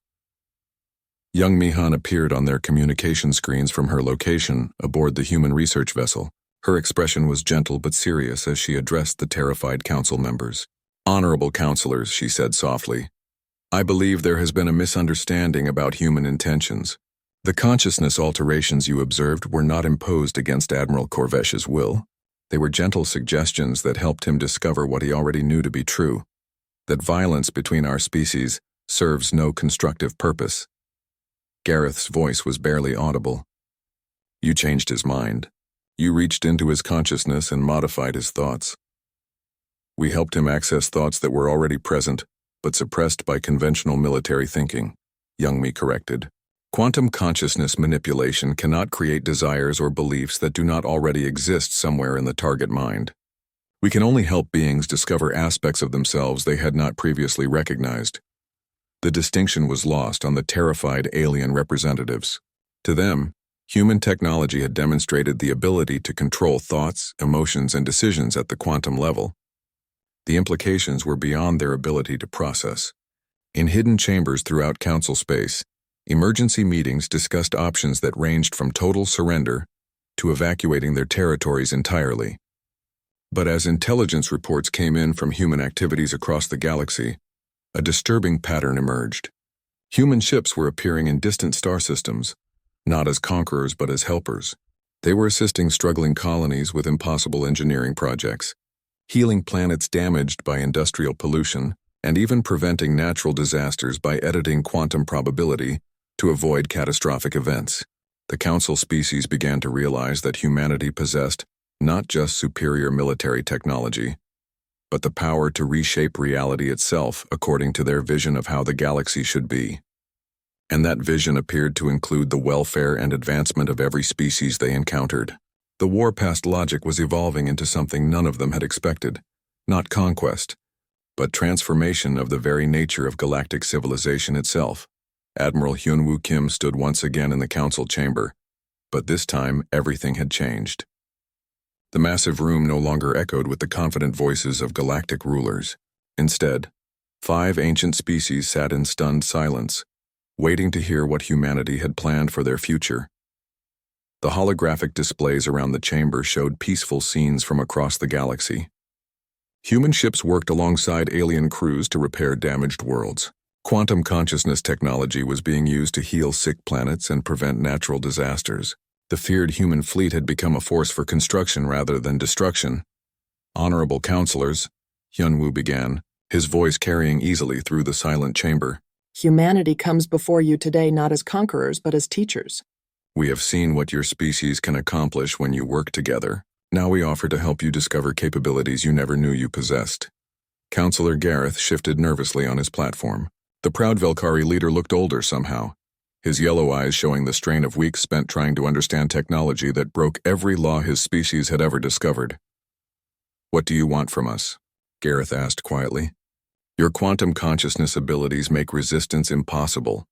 Speaker 1: Young Mihan appeared on their communication screens from her location aboard the human research vessel. Her expression was gentle but serious as she addressed the terrified council members. "Honorable counselors," she said softly, "I believe there has been a misunderstanding about human intentions. The consciousness alterations you observed were not imposed against Admiral Corvesh's will. They were gentle suggestions that helped him discover what he already knew to be true, that violence between our species serves no constructive purpose." Gareth's voice was barely audible. "You changed his mind. You reached into his consciousness and modified his thoughts. We helped him access thoughts that were already present, but suppressed by conventional military thinking," Youngmi corrected. "Quantum consciousness manipulation cannot create desires or beliefs that do not already exist somewhere in the target mind. We can only help beings discover aspects of themselves they had not previously recognized." The distinction was lost on the terrified alien representatives. To them, human technology had demonstrated the ability to control thoughts, emotions, and decisions at the quantum level. The implications were beyond their ability to process. In hidden chambers throughout Council space, emergency meetings discussed options that ranged from total surrender to evacuating their territories entirely. But as intelligence reports came in from human activities across the galaxy, a disturbing pattern emerged. Human ships were appearing in distant star systems, not as conquerors but as helpers. They were assisting struggling colonies with impossible engineering projects, healing planets damaged by industrial pollution, and even preventing natural disasters by editing quantum probability to avoid catastrophic events. The Council species began to realize that humanity possessed not just superior military technology, but the power to reshape reality itself according to their vision of how the galaxy should be. And that vision appeared to include the welfare and advancement of every species they encountered. The warpast logic was evolving into something none of them had expected, not conquest, but transformation of the very nature of galactic civilization itself. Admiral Hyunwoo Kim stood once again in the council chamber, but this time everything had changed. The massive room no longer echoed with the confident voices of galactic rulers. Instead, 5 ancient species sat in stunned silence, waiting to hear what humanity had planned for their future. The holographic displays around the chamber showed peaceful scenes from across the galaxy. Human ships worked alongside alien crews to repair damaged worlds. Quantum consciousness technology was being used to heal sick planets and prevent natural disasters. The feared human fleet had become a force for construction rather than destruction. "Honorable counselors," Hyunwoo began, his voice carrying easily through the silent chamber.
Speaker 2: "Humanity comes before you today not as conquerors but as teachers.
Speaker 1: "We have seen what your species can accomplish when you work together. Now we offer to help you discover capabilities you never knew you possessed." Counselor Gareth shifted nervously on his platform. The proud Velkari leader looked older somehow, his yellow eyes showing the strain of weeks spent trying to understand technology that broke every law his species had ever discovered. "What do you want from us?" Gareth asked quietly. "Your quantum consciousness abilities make resistance impossible.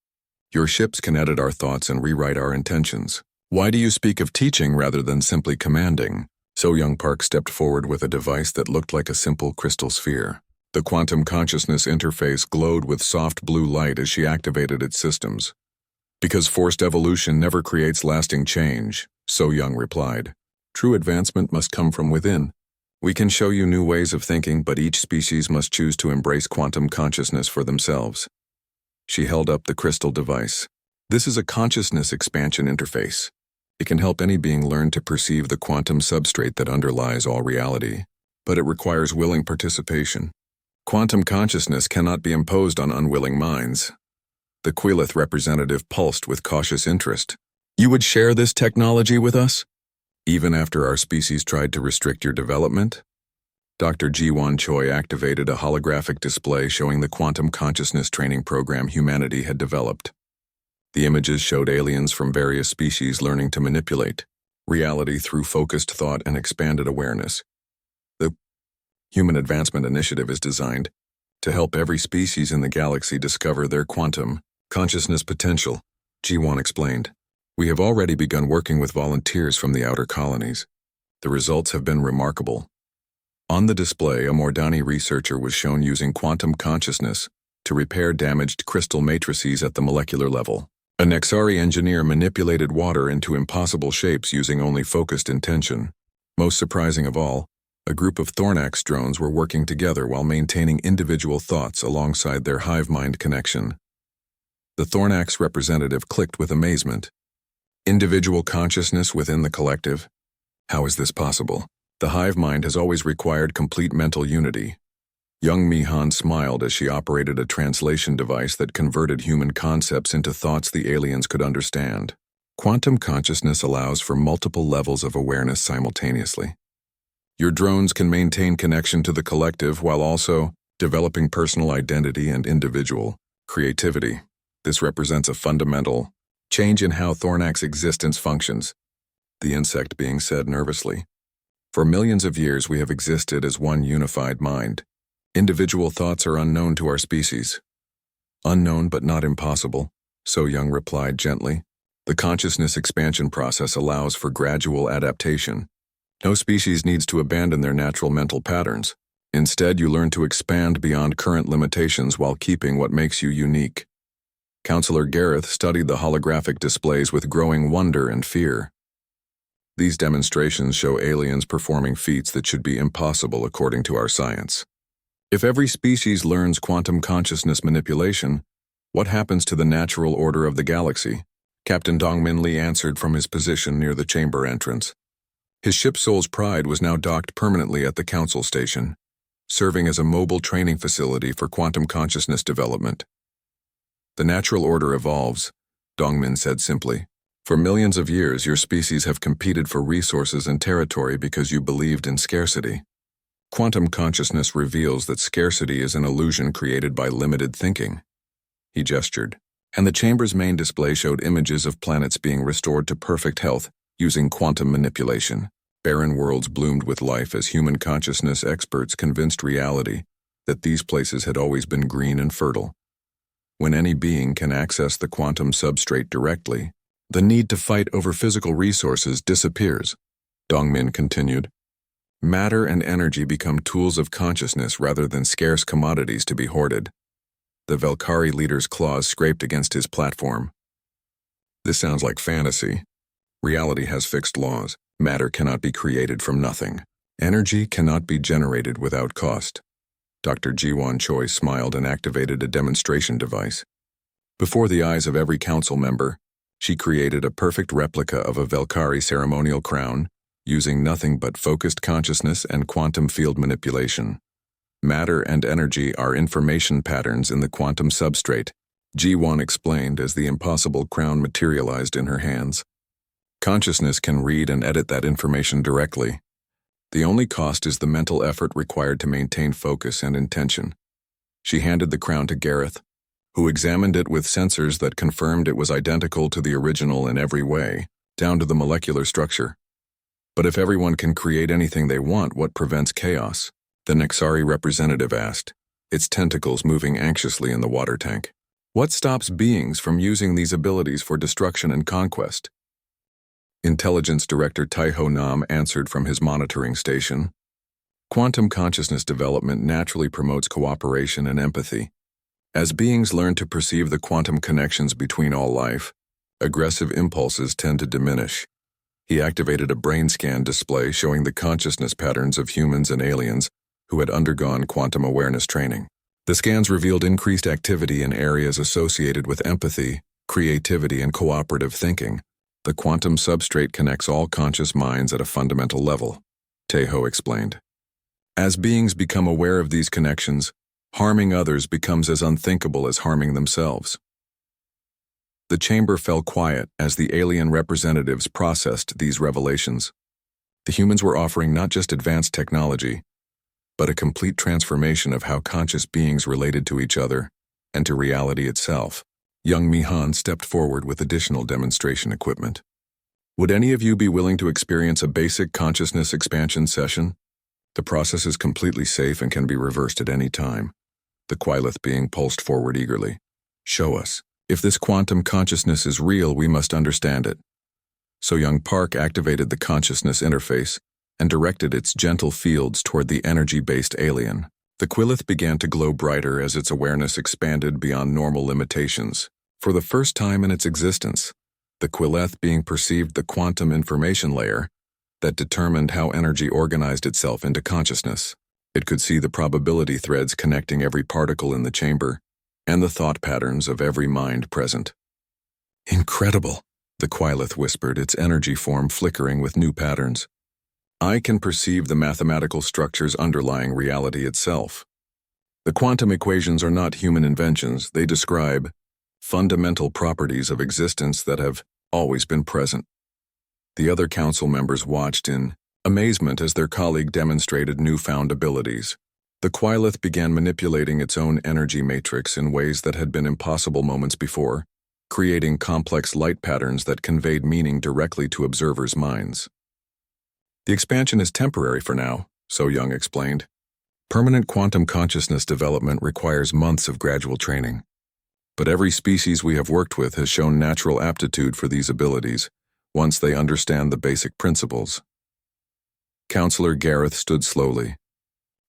Speaker 1: Your ships can edit our thoughts and rewrite our intentions. Why do you speak of teaching rather than simply commanding?" So Young Park stepped forward with a device that looked like a simple crystal sphere. The quantum consciousness interface glowed with soft blue light as she activated its systems. "Because forced evolution never creates lasting change," So Young replied. "True advancement must come from within. We can show you new ways of thinking, but each species must choose to embrace quantum consciousness for themselves." She held up the crystal device. "This is a consciousness expansion interface. It can help any being learn to perceive the quantum substrate that underlies all reality, but it requires willing participation. Quantum consciousness cannot be imposed on unwilling minds." The Quilith representative pulsed with cautious interest. "You would share this technology with us? Even after our species tried to restrict your development?" Dr. Jiwon Choi activated a holographic display showing the quantum consciousness training program humanity had developed. The images showed aliens from various species learning to manipulate reality through focused thought and expanded awareness. The Human Advancement Initiative is designed to help every species in the galaxy discover their quantum consciousness potential, Jiwon explained. "We have already begun working with volunteers from the outer colonies. The results have been remarkable." On the display, a Mordani researcher was shown using quantum consciousness to repair damaged crystal matrices at the molecular level. A Nexari engineer manipulated water into impossible shapes using only focused intention. Most surprising of all, A group of Thornax drones were working together while maintaining individual thoughts alongside their hive-mind connection. The Thornax representative clicked with amazement. Individual consciousness within the collective? How is this possible? The hive mind has always required complete mental unity. Young Mihan smiled as she operated a translation device that converted human concepts into thoughts the aliens could understand. Quantum consciousness allows for multiple levels of awareness simultaneously. Your drones can maintain connection to the collective while also developing personal identity and individual creativity. This represents a fundamental change in how Thornax existence functions, the insect being said nervously. For millions of years we have existed as one unified mind. Individual thoughts are unknown to our species. Unknown but not impossible, So Young replied gently. The consciousness expansion process allows for gradual adaptation. No species needs to abandon their natural mental patterns. Instead, you learn to expand beyond current limitations while keeping what makes you unique. Counselor Gareth studied the holographic displays with growing wonder and fear. These demonstrations show aliens performing feats that should be impossible according to our science. If every species learns quantum consciousness manipulation, what happens to the natural order of the galaxy? Captain Dongmin Li answered from his position near the chamber entrance. His ship Soul's Pride was now docked permanently at the council station, serving as a mobile training facility for quantum consciousness development. The natural order evolves, Dongmin said simply. For millions of years, your species have competed for resources and territory because you believed in scarcity. Quantum consciousness reveals that scarcity is an illusion created by limited thinking. He gestured, and the chamber's main display showed images of planets being restored to perfect health using quantum manipulation. Barren worlds bloomed with life as human consciousness experts convinced reality that these places had always been green and fertile. When any being can access the quantum substrate directly, the need to fight over physical resources disappears, Dongmin continued. Matter and energy become tools of consciousness rather than scarce commodities to be hoarded. The Velkari leader's claws scraped against his platform. This sounds like fantasy. Reality has fixed laws. Matter cannot be created from nothing. Energy cannot be generated without cost. Dr. Jiwan Choi smiled and activated a demonstration device. Before the eyes of every council member, she created a perfect replica of a Velkari ceremonial crown, using nothing but focused consciousness and quantum field manipulation. Matter and energy are information patterns in the quantum substrate, Jiwan explained as the impossible crown materialized in her hands. Consciousness can read and edit that information directly. The only cost is the mental effort required to maintain focus and intention. She handed the crown to Gareth, who examined it with sensors that confirmed it was identical to the original in every way, down to the molecular structure. But if everyone can create anything they want, what prevents chaos? The Nexari representative asked, its tentacles moving anxiously in the water tank. What stops beings from using these abilities for destruction and conquest? Intelligence Director Taiho Nam answered from his monitoring station. Quantum consciousness development naturally promotes cooperation and empathy. As beings learn to perceive the quantum connections between all life, aggressive impulses tend to diminish. He activated a brain scan display showing the consciousness patterns of humans and aliens who had undergone quantum awareness training. The scans revealed increased activity in areas associated with empathy, creativity, and cooperative thinking. The quantum substrate connects all conscious minds at a fundamental level, Taiho explained. As beings become aware of these connections, harming others becomes as unthinkable as harming themselves. The chamber fell quiet as the alien representatives processed these revelations. The humans were offering not just advanced technology, but a complete transformation of how conscious beings related to each other and to reality itself. Young Mihan stepped forward with additional demonstration equipment. Would any of you be willing to experience a basic consciousness expansion session? The process is completely safe and can be reversed at any time. The Quilith being pulsed forward eagerly. Show us. If this quantum consciousness is real, we must understand it. So Young Park activated the consciousness interface and directed its gentle fields toward the energy-based alien. The Quilith began to glow brighter as its awareness expanded beyond normal limitations. For the first time in its existence, the Quilith being perceived the quantum information layer, that determined how energy organized itself into consciousness. It could see the probability threads connecting every particle in the chamber and the thought patterns of every mind present. "Incredible," the Quilith whispered, its energy form flickering with new patterns. "I can perceive the mathematical structures underlying reality itself. The quantum equations are not human inventions. They describe fundamental properties of existence that have always been present." The other council members watched in amazement as their colleague demonstrated newfound abilities. The Quilith began manipulating its own energy matrix in ways that had been impossible moments before, creating complex light patterns that conveyed meaning directly to observers' minds. "The expansion is temporary for now," So Young explained. "Permanent quantum consciousness development requires months of gradual training. But every species we have worked with has shown natural aptitude for these abilities, once they understand the basic principles." Counselor Gareth stood slowly,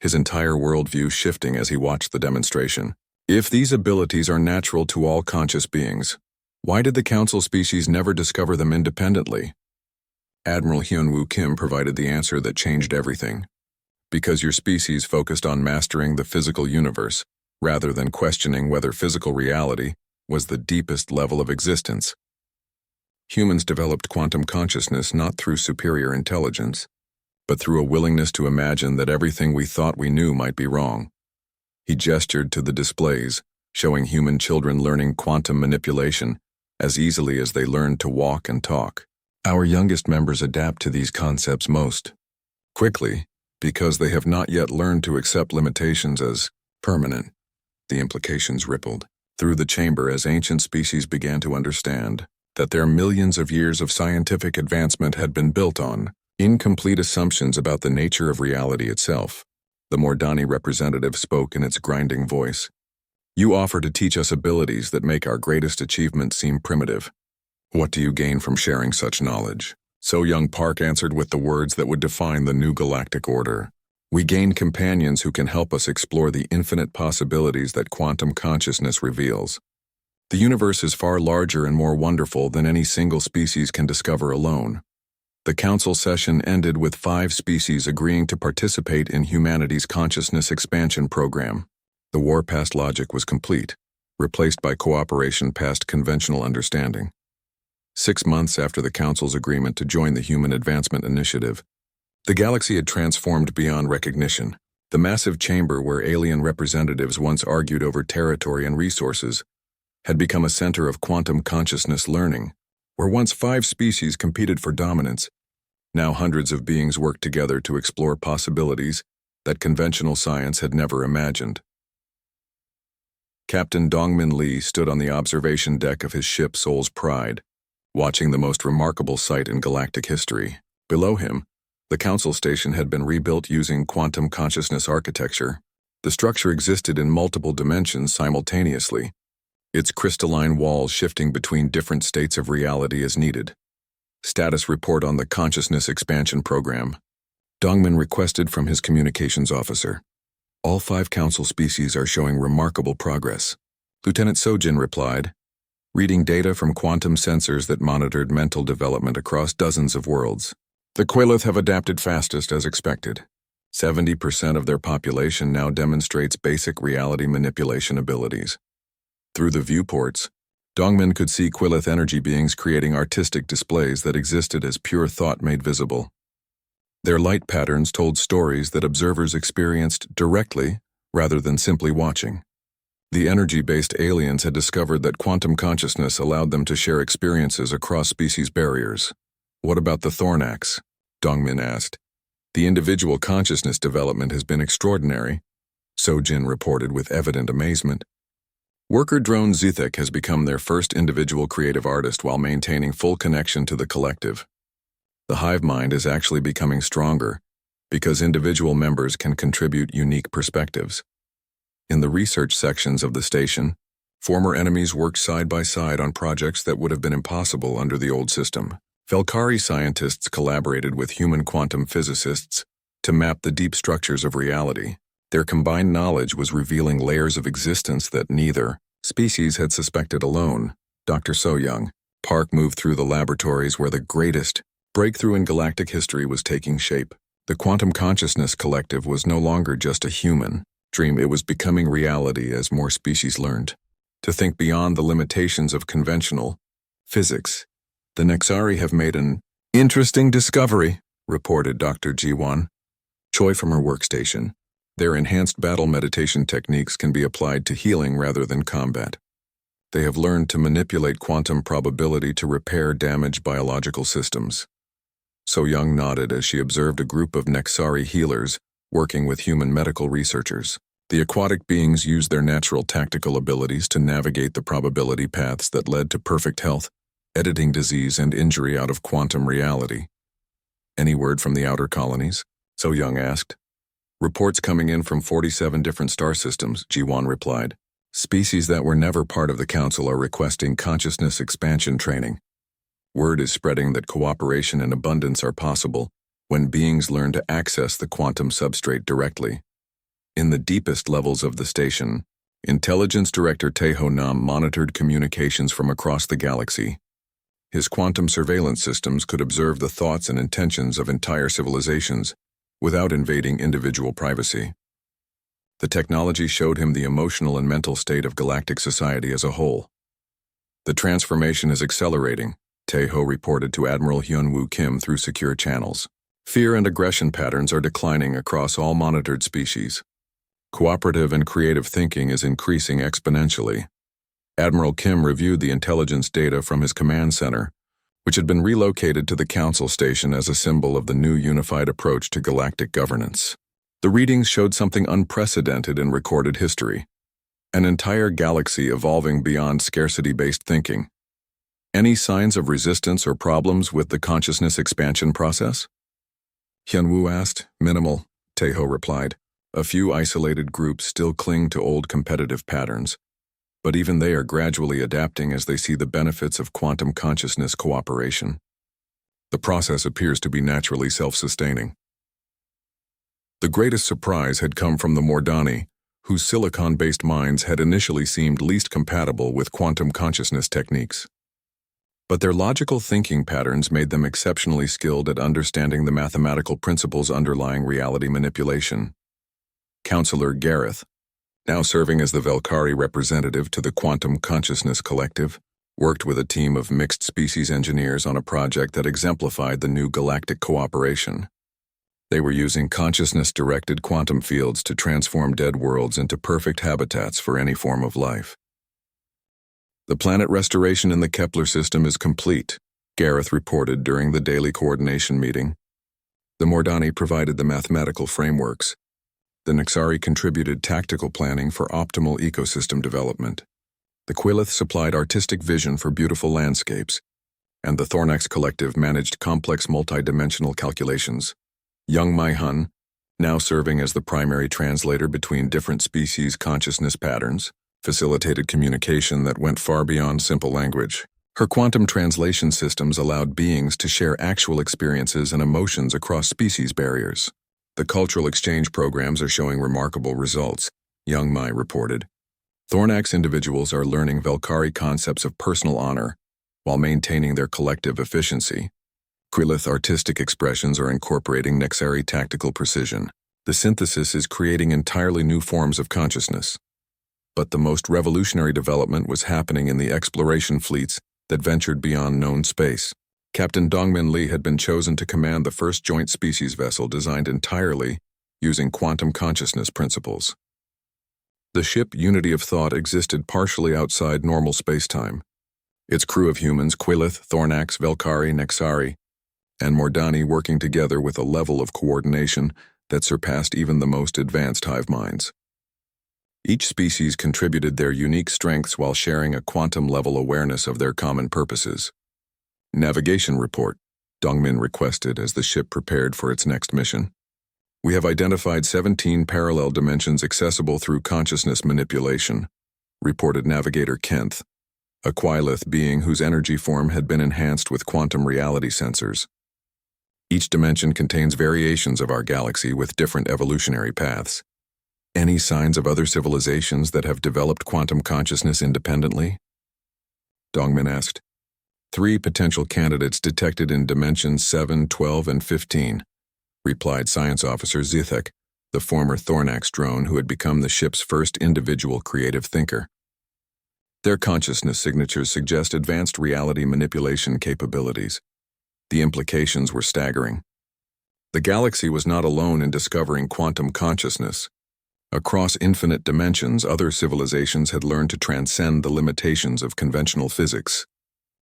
Speaker 1: his entire worldview shifting as he watched the demonstration. If these abilities are natural to all conscious beings, why did the council species never discover them independently? Admiral Hyunwoo Kim provided the answer that changed everything. "Because your species focused on mastering the physical universe, rather than questioning whether physical reality was the deepest level of existence. Humans developed quantum consciousness not through superior intelligence, but through a willingness to imagine that everything we thought we knew might be wrong." He gestured to the displays, showing human children learning quantum manipulation as easily as they learned to walk and talk. "Our youngest members adapt to these concepts most quickly because they have not yet learned to accept limitations as permanent." The implications rippled through the chamber as ancient species began to understand that their millions of years of scientific advancement had been built on incomplete assumptions about the nature of reality itself. The Mordani representative spoke in its grinding voice. "You offer to teach us abilities that make our greatest achievements seem primitive. What do you gain from sharing such knowledge?" So Young Park answered with the words that would define the new galactic order. "We gain companions who can help us explore the infinite possibilities that quantum consciousness reveals. The universe is far larger and more wonderful than any single species can discover alone." The council session ended with 5 species agreeing to participate in humanity's consciousness expansion program. The war past logic was complete, replaced by cooperation past conventional understanding. 6 months after the council's agreement to join the Human Advancement Initiative, the galaxy had transformed beyond recognition. The massive chamber where alien representatives once argued over territory and resources had become a center of quantum consciousness learning. Where once 5 species competed for dominance, now hundreds of beings worked together to explore possibilities that conventional science had never imagined. Captain Dongmin Lee stood on the observation deck of his ship Soul's Pride, watching the most remarkable sight in galactic history. Below him, the council station had been rebuilt using quantum consciousness architecture. The structure existed in multiple dimensions simultaneously, its crystalline walls shifting between different states of reality as needed. Status report on the Consciousness Expansion Program. Dongmin requested from his communications officer. "All 5 council species are showing remarkable progress." Lieutenant Sojin replied, reading data from quantum sensors that monitored mental development across dozens of worlds. "The Quilith have adapted fastest as expected. 70% of their population now demonstrates basic reality manipulation abilities." Through the viewports, Dongmin could see Quilith energy beings creating artistic displays that existed as pure thought made visible. Their light patterns told stories that observers experienced directly rather than simply watching. The energy-based aliens had discovered that quantum consciousness allowed them to share experiences across species barriers. "What about the Thornax?" Dongmin asked. "The individual consciousness development has been extraordinary," Sojin reported with evident amazement. "Worker drone Zethek has become their first individual creative artist while maintaining full connection to the collective. The hive mind is actually becoming stronger because individual members can contribute unique perspectives." In the research sections of the station, former enemies worked side by side on projects that would have been impossible under the old system. Velkari scientists collaborated with human quantum physicists to map the deep structures of reality. Their combined knowledge was revealing layers of existence that neither species had suspected alone. Dr. So Young Park moved through the laboratories where the greatest breakthrough in galactic history was taking shape. The Quantum Consciousness Collective was no longer just a human dream, it was becoming reality as more species learned to think beyond the limitations of conventional physics. The Nexari have made an interesting discovery, reported Dr. Jiwan Choi from her workstation. Their enhanced battle meditation techniques can be applied to healing rather than combat. They have learned to manipulate quantum probability to repair damaged biological systems. So Young nodded as she observed a group of Nexari healers working with human medical researchers. The aquatic beings used their natural tactical abilities to navigate the probability paths that led to perfect health, editing disease and injury out of quantum reality. Any word from the outer colonies? So Young asked. Reports coming in from 47 different star systems, Jiwan replied. Species that were never part of the council are requesting consciousness expansion training. Word is spreading that cooperation and abundance are possible when beings learn to access the quantum substrate directly. In the deepest levels of the station, Intelligence Director Taeho Nam monitored communications from across the galaxy. His quantum surveillance systems could observe the thoughts and intentions of entire civilizations without invading individual privacy. The technology showed him the emotional and mental state of galactic society as a whole. The transformation is accelerating, Taeho reported to Admiral Hyunwoo Kim through secure channels. Fear and aggression patterns are declining across all monitored species. Cooperative and creative thinking is increasing exponentially. Admiral Kim reviewed the intelligence data from his command center, which had been relocated to the council station as a symbol of the new unified approach to galactic governance. The readings showed something unprecedented in recorded history. An entire galaxy evolving beyond scarcity-based thinking. Any signs of resistance or problems with the consciousness expansion process? Hyunwoo asked. Minimal, Taeho replied. A few isolated groups still cling to old competitive patterns, but even they are gradually adapting as they see the benefits of quantum consciousness cooperation. The process appears to be naturally self-sustaining. The greatest surprise had come from the Mordani, whose silicon-based minds had initially seemed least compatible with quantum consciousness techniques. But their logical thinking patterns made them exceptionally skilled at understanding the mathematical principles underlying reality manipulation. Counselor Gareth, now serving as the Velkari representative to the Quantum Consciousness Collective, worked with a team of mixed-species engineers on a project that exemplified the new galactic cooperation. They were using consciousness-directed quantum fields to transform dead worlds into perfect habitats for any form of life. The planet restoration in the Kepler system is complete, Gareth reported during the daily coordination meeting. The Mordani provided the mathematical frameworks. The Nexari contributed tactical planning for optimal ecosystem development. The Quillith supplied artistic vision for beautiful landscapes, and the Thornax Collective managed complex multidimensional calculations. Young Mai-hun, now serving as the primary translator between different species' consciousness patterns, facilitated communication that went far beyond simple language. Her quantum translation systems allowed beings to share actual experiences and emotions across species barriers. The cultural exchange programs are showing remarkable results, Young Mai reported. Thornax individuals are learning Velkari concepts of personal honor while maintaining their collective efficiency. Quillith artistic expressions are incorporating Nexari tactical precision. The synthesis is creating entirely new forms of consciousness. But the most revolutionary development was happening in the exploration fleets that ventured beyond known space. Captain Dongmin Lee had been chosen to command the first joint species vessel designed entirely using quantum consciousness principles. The ship Unity of Thought existed partially outside normal spacetime. Its crew of humans, Quillith, Thornax, Velkari, Nexari, and Mordani working together with a level of coordination that surpassed even the most advanced hive minds. Each species contributed their unique strengths while sharing a quantum-level awareness of their common purposes. Navigation report, Dongmin requested as the ship prepared for its next mission. We have identified 17 parallel dimensions accessible through consciousness manipulation, reported Navigator Kenth, a Quillith being whose energy form had been enhanced with quantum reality sensors. Each dimension contains variations of our galaxy with different evolutionary paths. Any signs of other civilizations that have developed quantum consciousness independently? Dongmin asked. 3 potential candidates detected in dimensions 7, 12, and 15, replied Science Officer Zithek, the former Thornax drone who had become the ship's first individual creative thinker. Their consciousness signatures suggest advanced reality manipulation capabilities. The implications were staggering. The galaxy was not alone in discovering quantum consciousness. Across infinite dimensions, other civilizations had learned to transcend the limitations of conventional physics.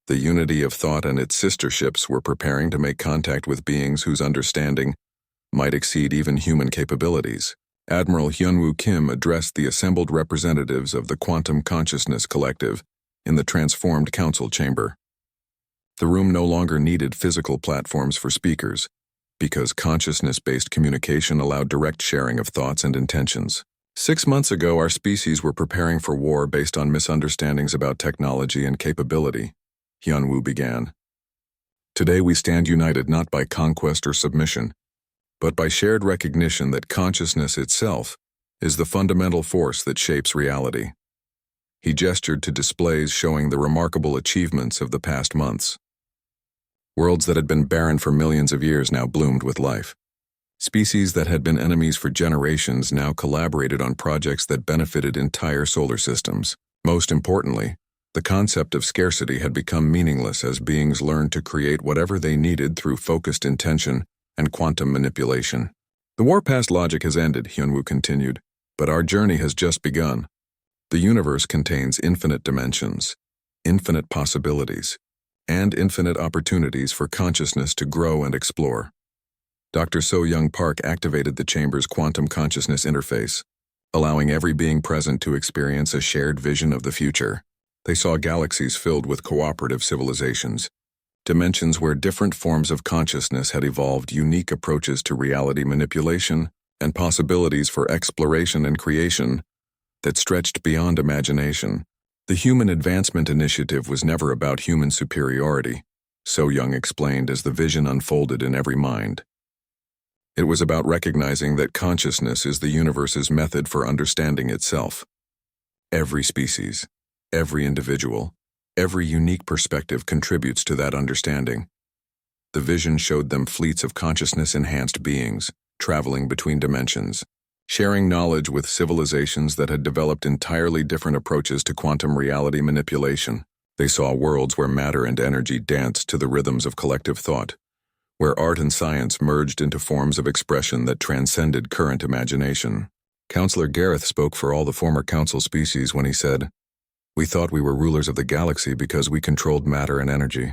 Speaker 1: The unity of thought and its sister ships were preparing to make contact with beings whose understanding might exceed even human capabilities. Admiral Hyunwoo Kim addressed the assembled representatives of the Quantum Consciousness Collective in the transformed council chamber. The room no longer needed physical platforms for speakers, because consciousness-based communication allowed direct sharing of thoughts and intentions. 6 months ago, our species were preparing for war based on misunderstandings about technology and capability, Hyunwoo began. Today we stand united not by conquest or submission, but by shared recognition that consciousness itself is the fundamental force that shapes reality. He gestured to displays showing the remarkable achievements of the past months. Worlds that had been barren for millions of years now bloomed with life. Species that had been enemies for generations now collaborated on projects that benefited entire solar systems. Most importantly, the concept of scarcity had become meaningless as beings learned to create whatever they needed through focused intention and quantum manipulation. The war past logic has ended, Hyunwoo continued, but our journey has just begun. The universe contains infinite dimensions, infinite possibilities, and infinite opportunities for consciousness to grow and explore. Dr. So-Young Park activated the chamber's quantum consciousness interface, allowing every being present to experience a shared vision of the future. They saw galaxies filled with cooperative civilizations, dimensions where different forms of consciousness had evolved unique approaches to reality manipulation and possibilities for exploration and creation that stretched beyond imagination. The Human Advancement Initiative was never about human superiority, So-Young explained as the vision unfolded in every mind. It was about recognizing that consciousness is the universe's method for understanding itself. Every species, every individual, every unique perspective contributes to that understanding. The vision showed them fleets of consciousness-enhanced beings, traveling between dimensions, sharing knowledge with civilizations that had developed entirely different approaches to quantum reality manipulation. They saw worlds where matter and energy danced to the rhythms of collective thought, where art and science merged into forms of expression that transcended current imagination. Counselor Gareth spoke for all the former council species when he said, "We thought we were rulers of the galaxy because we controlled matter and energy.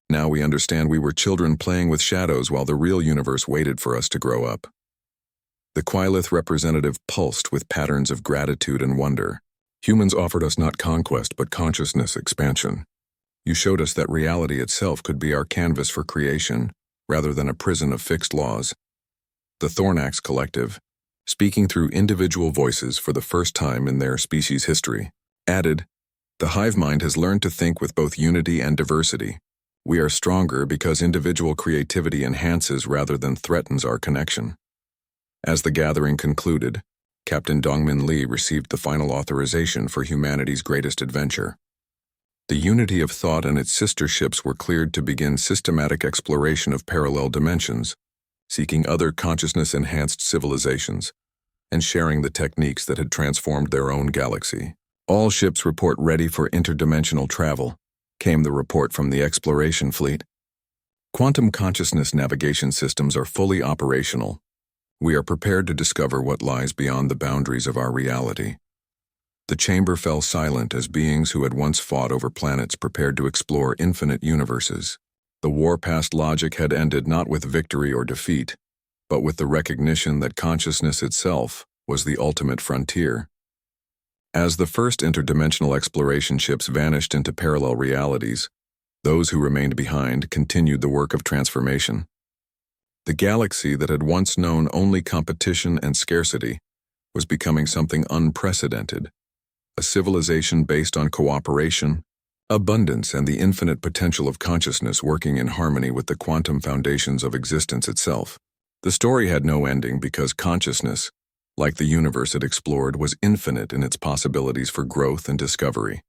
Speaker 1: Now we understand we were children playing with shadows while the real universe waited for us to grow up." The Quilith representative pulsed with patterns of gratitude and wonder. "Humans offered us not conquest but consciousness expansion. You showed us that reality itself could be our canvas for creation, rather than a prison of fixed laws." The Thornax Collective, speaking through individual voices for the first time in their species' history, added, "The hive mind has learned to think with both unity and diversity. We are stronger because individual creativity enhances rather than threatens our connection." As the gathering concluded, Captain Dongmin Lee received the final authorization for humanity's greatest adventure. The unity of thought and its sister ships were cleared to begin systematic exploration of parallel dimensions, seeking other consciousness-enhanced civilizations, and sharing the techniques that had transformed their own galaxy. "All ships report ready for interdimensional travel," came the report from the exploration fleet. "Quantum consciousness navigation systems are fully operational. We are prepared to discover what lies beyond the boundaries of our reality." The chamber fell silent as beings who had once fought over planets prepared to explore infinite universes. The war past logic had ended not with victory or defeat, but with the recognition that consciousness itself was the ultimate frontier. As the first interdimensional exploration ships vanished into parallel realities, those who remained behind continued the work of transformation. The galaxy that had once known only competition and scarcity was becoming something unprecedented, a civilization based on cooperation, abundance, and the infinite potential of consciousness working in harmony with the quantum foundations of existence itself. The story had no ending because consciousness, like the universe it explored, was infinite in its possibilities for growth and discovery.